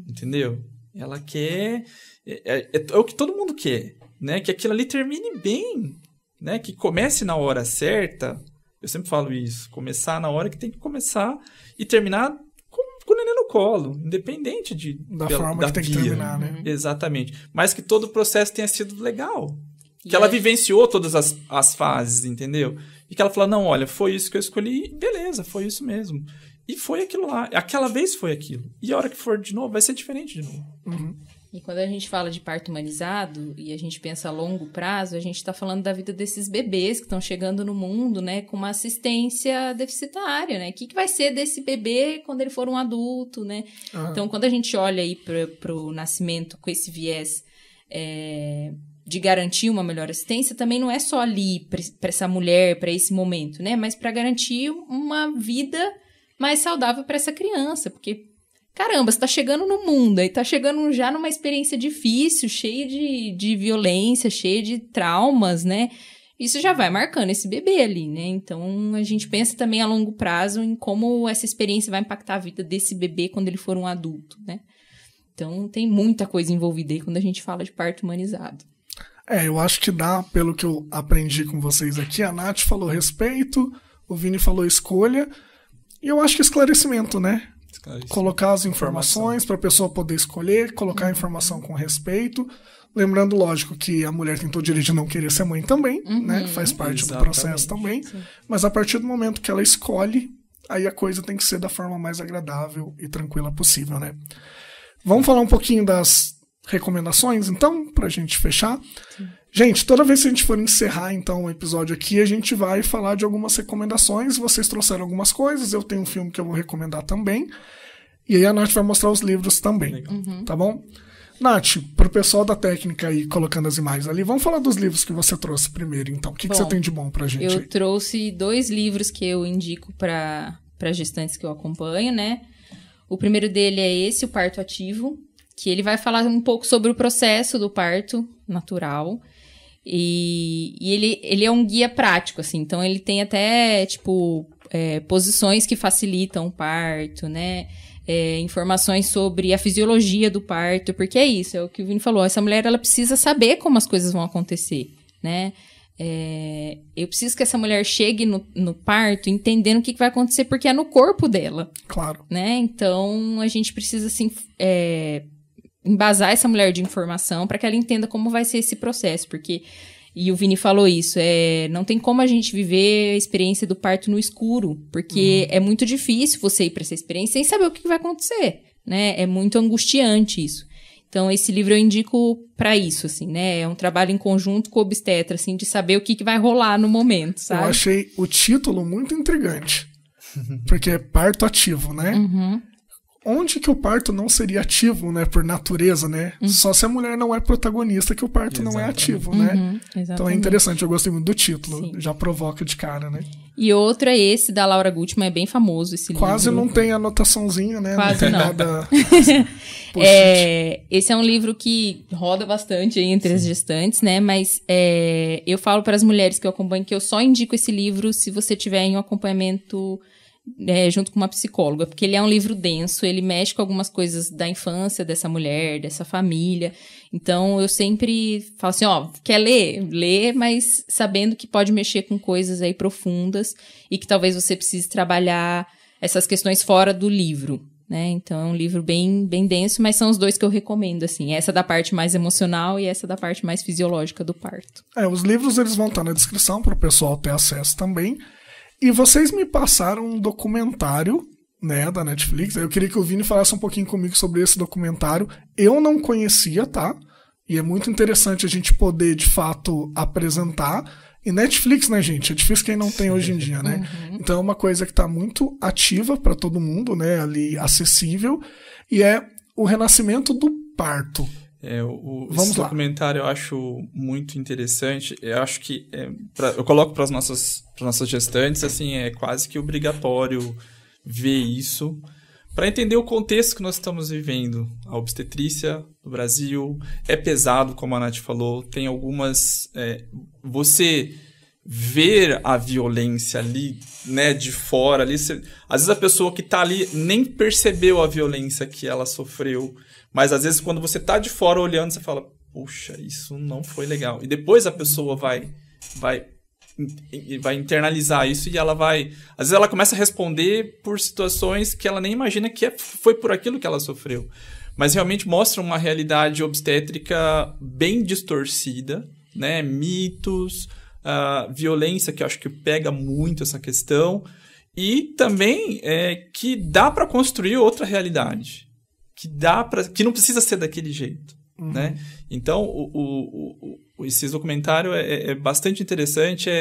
Entendeu? Ela quer... É o que todo mundo quer. Né? Que aquilo ali termine bem. né? Que comece na hora certa. Eu sempre falo isso. Começar na hora que tem que começar e terminar com o neném no colo. Independente da forma que tem que terminar, né? Exatamente. Mas que todo o processo tenha sido legal. Que ela vivenciou todas as fases, entendeu? E que ela falou, não, olha, foi isso que eu escolhi, beleza, foi isso mesmo. E foi aquilo lá. Aquela vez foi aquilo. E a hora que for de novo, vai ser diferente de novo. Uhum. E quando a gente fala de parto humanizado e a gente pensa a longo prazo, a gente está falando da vida desses bebês que estão chegando no mundo, né, com uma assistência deficitária, né? O que vai ser desse bebê quando ele for um adulto, né? Uhum. Então, quando a gente olha aí para o nascimento com esse viés de garantir uma melhor assistência, também não é só ali para essa mulher, para esse momento, né? Mas para garantir uma vida mais saudável para essa criança, porque caramba, você tá chegando no mundo, aí tá chegando já numa experiência difícil, cheia de violência, cheia de traumas, né? Isso já vai marcando esse bebê ali, né? Então, a gente pensa também a longo prazo em como essa experiência vai impactar a vida desse bebê quando ele for um adulto, né? Então, tem muita coisa envolvida aí quando a gente fala de parto humanizado. Eu acho que dá, pelo que eu aprendi com vocês aqui, a Nath falou respeito, o Vini falou escolha, e eu acho que esclarecimento, né? Colocar as informações para a pessoa poder escolher, colocar a informação com respeito. Lembrando, lógico, que a mulher tem todo o direito de não querer ser mãe também, né? Faz parte do processo também. Sim. Mas a partir do momento que ela escolhe, aí a coisa tem que ser da forma mais agradável e tranquila possível, né? Vamos falar um pouquinho das recomendações, então, pra gente fechar. Sim. Gente, toda vez que a gente for encerrar, então, o episódio aqui, a gente vai falar de algumas recomendações. Vocês trouxeram algumas coisas, eu tenho um filme que eu vou recomendar também. E aí a Nath vai mostrar os livros também, tá bom? Nath, pro pessoal da técnica aí, colocando as imagens ali, vamos falar dos livros que você trouxe primeiro, então. O que você tem de bom pra gente eu aí? Trouxe 2 livros que eu indico para gestantes que eu acompanho, né? O primeiro dele é esse, O Parto Ativo, que ele vai falar um pouco sobre o processo do parto natural. E ele é um guia prático, assim. Então, ele tem até, posições que facilitam o parto, né? Informações sobre a fisiologia do parto. Porque é isso, é o que o Vini falou. Essa mulher, ela precisa saber como as coisas vão acontecer, né? Eu preciso que essa mulher chegue no parto entendendo o que vai acontecer, porque é no corpo dela. Claro. Né? Então, a gente precisa, assim... embasar essa mulher de informação para que ela entenda como vai ser esse processo, porque, e o Vini falou isso, não tem como a gente viver a experiência do parto no escuro, porque é muito difícil você ir para essa experiência sem saber o que vai acontecer, né? É muito angustiante isso. Então, esse livro eu indico para isso, assim, né? É um trabalho em conjunto com o obstetra, assim, de saber o que vai rolar no momento, sabe? Eu achei o título muito intrigante, porque é parto ativo, né? Onde que o parto não seria ativo, né, por natureza, né? Só se a mulher não é protagonista que o parto não é ativo, né? Então é interessante, eu gostei muito do título, Sim. Já provoca de cara, né? E outro é esse, da Laura Gutman, é bem famoso esse livro. Quase não tem anotaçãozinha, né? Quase não. Nada... Esse é um livro que roda bastante aí entre as gestantes, né? Mas eu falo para as mulheres que eu acompanho que eu só indico esse livro se você tiver em um acompanhamento... junto com uma psicóloga, porque ele é um livro denso, ele mexe com algumas coisas da infância dessa mulher, dessa família. Então, eu sempre falo assim, quer ler? Lê, mas sabendo que pode mexer com coisas aí profundas e que talvez você precise trabalhar essas questões fora do livro, né? Então, é um livro bem, bem denso, mas são os 2 que eu recomendo, assim. Essa da parte mais emocional e essa da parte mais fisiológica do parto. Os livros, eles vão estar na descrição para o pessoal ter acesso também. E vocês me passaram um documentário, né, da Netflix. Eu queria que o Vini falasse um pouquinho comigo sobre esse documentário. Eu não conhecia, tá? E é muito interessante a gente poder, de fato, apresentar. E Netflix, né, gente? É difícil quem não tem hoje em dia, né? Então é uma coisa que está muito ativa para todo mundo, né? Ali, acessível. E é o renascimento do parto. Esse documentário eu acho muito interessante. Eu acho que eu coloco para as nossas gestantes, assim, é quase que obrigatório ver isso para entender o contexto que nós estamos vivendo. A obstetrícia no Brasil é pesado, como a Nath falou. Tem algumas... você ver a violência ali, né, de fora, ali, às vezes a pessoa que está ali nem percebeu a violência que ela sofreu. Mas, às vezes, quando você tá de fora olhando, você fala, puxa, isso não foi legal. E depois a pessoa vai vai internalizar isso e ela vai... Às vezes ela começa a responder por situações que ela nem imagina que foi por aquilo que ela sofreu. Mas realmente mostra uma realidade obstétrica bem distorcida, né? Mitos, violência, que eu acho que pega muito essa questão, e também que dá para construir outra realidade, que não precisa ser daquele jeito, né? Então, esse documentário é bastante interessante,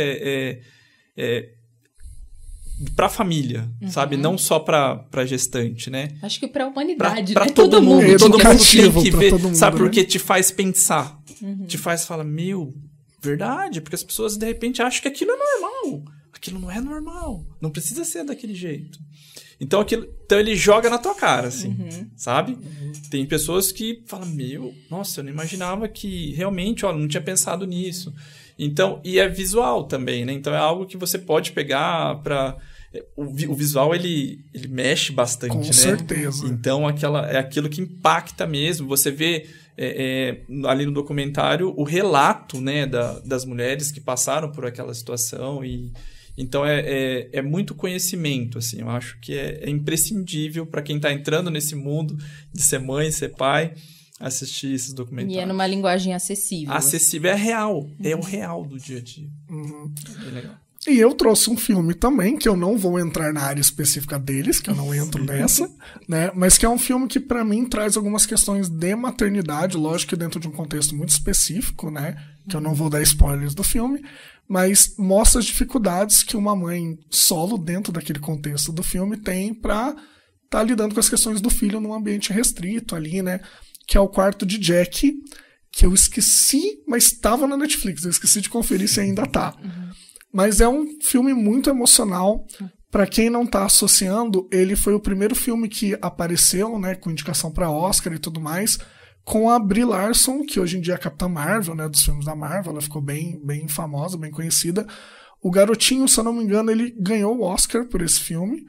para a família, sabe? Não só para gestante, né? Acho que para a humanidade, para né? todo mundo. Todo mundo tem que ver, mundo, sabe? né? Porque te faz pensar. Te faz falar, verdade, porque as pessoas de repente acham que aquilo é normal. Aquilo não é normal. Não precisa ser daquele jeito. Então ele joga na tua cara, assim, sabe? Tem pessoas que falam, nossa, eu não imaginava que realmente, não tinha pensado nisso. Então, e é visual também, né? Então é algo que você pode pegar para... O visual, ele mexe bastante, com né? certeza. Então é aquilo que impacta mesmo. Você vê ali no documentário o relato, né, das mulheres que passaram por aquela situação. Então é muito conhecimento, assim. Eu acho que é imprescindível para quem está entrando nesse mundo de ser mãe, ser pai, assistir esses documentários. E é numa linguagem acessível. Acessível, é real. É o real do dia a dia. É bem legal. E eu trouxe um filme também, que eu não vou entrar na área específica deles, que eu não entro nessa, né? Mas que é um filme que, pra mim, traz algumas questões de maternidade, lógico que dentro de um contexto muito específico, né? Que eu não vou dar spoilers do filme, mas mostra as dificuldades que uma mãe solo, dentro daquele contexto do filme, tem pra estar lidando com as questões do filho num ambiente restrito ali, né? Que é o Quarto de Jack, que eu esqueci, mas estava na Netflix, eu esqueci de conferir se ainda tá. Mas é um filme muito emocional. Para quem não tá associando, ele foi o primeiro filme que apareceu, né, com indicação para Oscar e tudo mais, com a Brie Larson, que hoje em dia é a Capitã Marvel, né, dos filmes da Marvel. Ela ficou bem famosa, bem conhecida. O garotinho, se eu não me engano, ele ganhou o Oscar por esse filme.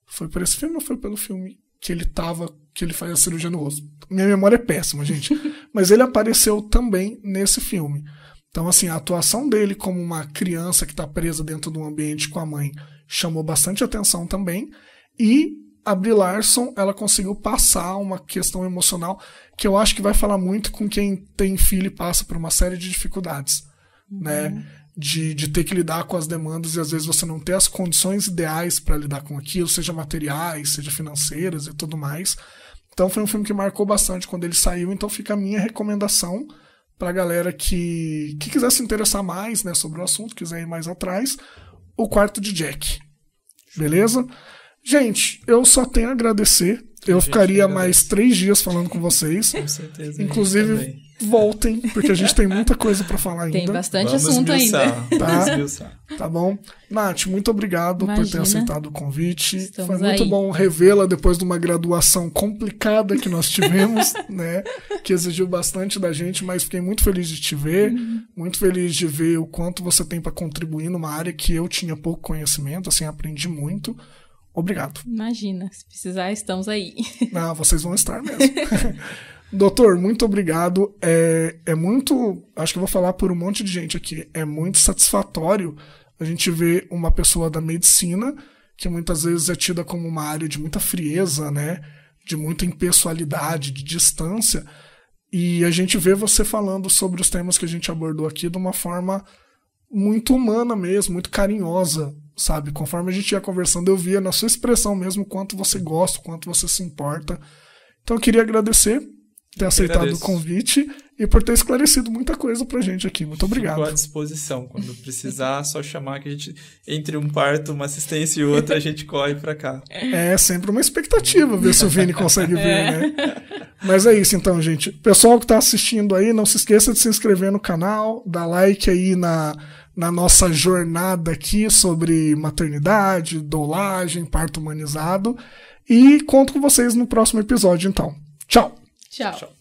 Foi por esse filme ou foi pelo filme que ele faz a cirurgia no rosto? Minha memória é péssima, gente. Mas ele apareceu também nesse filme. Então, assim, a atuação dele como uma criança que está presa dentro de um ambiente com a mãe chamou bastante atenção também. E a Brie Larson, ela conseguiu passar uma questão emocional que eu acho que vai falar muito com quem tem filho e passa por uma série de dificuldades, né? De ter que lidar com as demandas e às vezes você não ter as condições ideais para lidar com aquilo, seja materiais, seja financeiras e tudo mais. Então foi um filme que marcou bastante quando ele saiu, então fica a minha recomendação pra galera que quiser se interessar mais, né, sobre o assunto, quiser ir mais atrás, o Quarto de Jack. Beleza? Gente, eu só tenho a agradecer. Eu ficaria mais 3 dias falando com vocês. Com certeza. Inclusive, voltem, porque a gente tem muita coisa pra falar ainda. Tem bastante assunto ainda. Tá bom? Nath, muito obrigado por ter aceitado o convite. Estamos Foi muito bom revê-la depois de uma graduação complicada que nós tivemos, né? Que exigiu bastante da gente, mas fiquei muito feliz de te ver, muito feliz de ver o quanto você tem para contribuir numa área que eu tinha pouco conhecimento, assim, aprendi muito. Obrigado. Imagina, se precisar, estamos aí. Não, vocês vão estar mesmo. Doutor, muito obrigado. É muito, acho que eu vou falar por um monte de gente aqui, é muito satisfatório a gente ver uma pessoa da medicina que muitas vezes é tida como uma área de muita frieza, né? De muita impessoalidade, de distância. E a gente vê você falando sobre os temas que a gente abordou aqui de uma forma muito humana mesmo, muito carinhosa, sabe? Conforme a gente ia conversando, eu via na sua expressão mesmo o quanto você gosta, o quanto você se importa. Então eu queria agradecer por ter aceitado o convite e por ter esclarecido muita coisa pra gente aqui. Muito obrigado. Fico à disposição. Quando precisar, só chamar que a gente, entre um parto, uma assistência e outra, a gente corre pra cá. É sempre uma expectativa ver se o Vini consegue ver, né? Mas é isso então, gente. Pessoal que tá assistindo aí, não se esqueça de se inscrever no canal, dar like aí na nossa jornada aqui sobre maternidade, doulagem, parto humanizado. E conto com vocês no próximo episódio, então. Tchau! Tchau.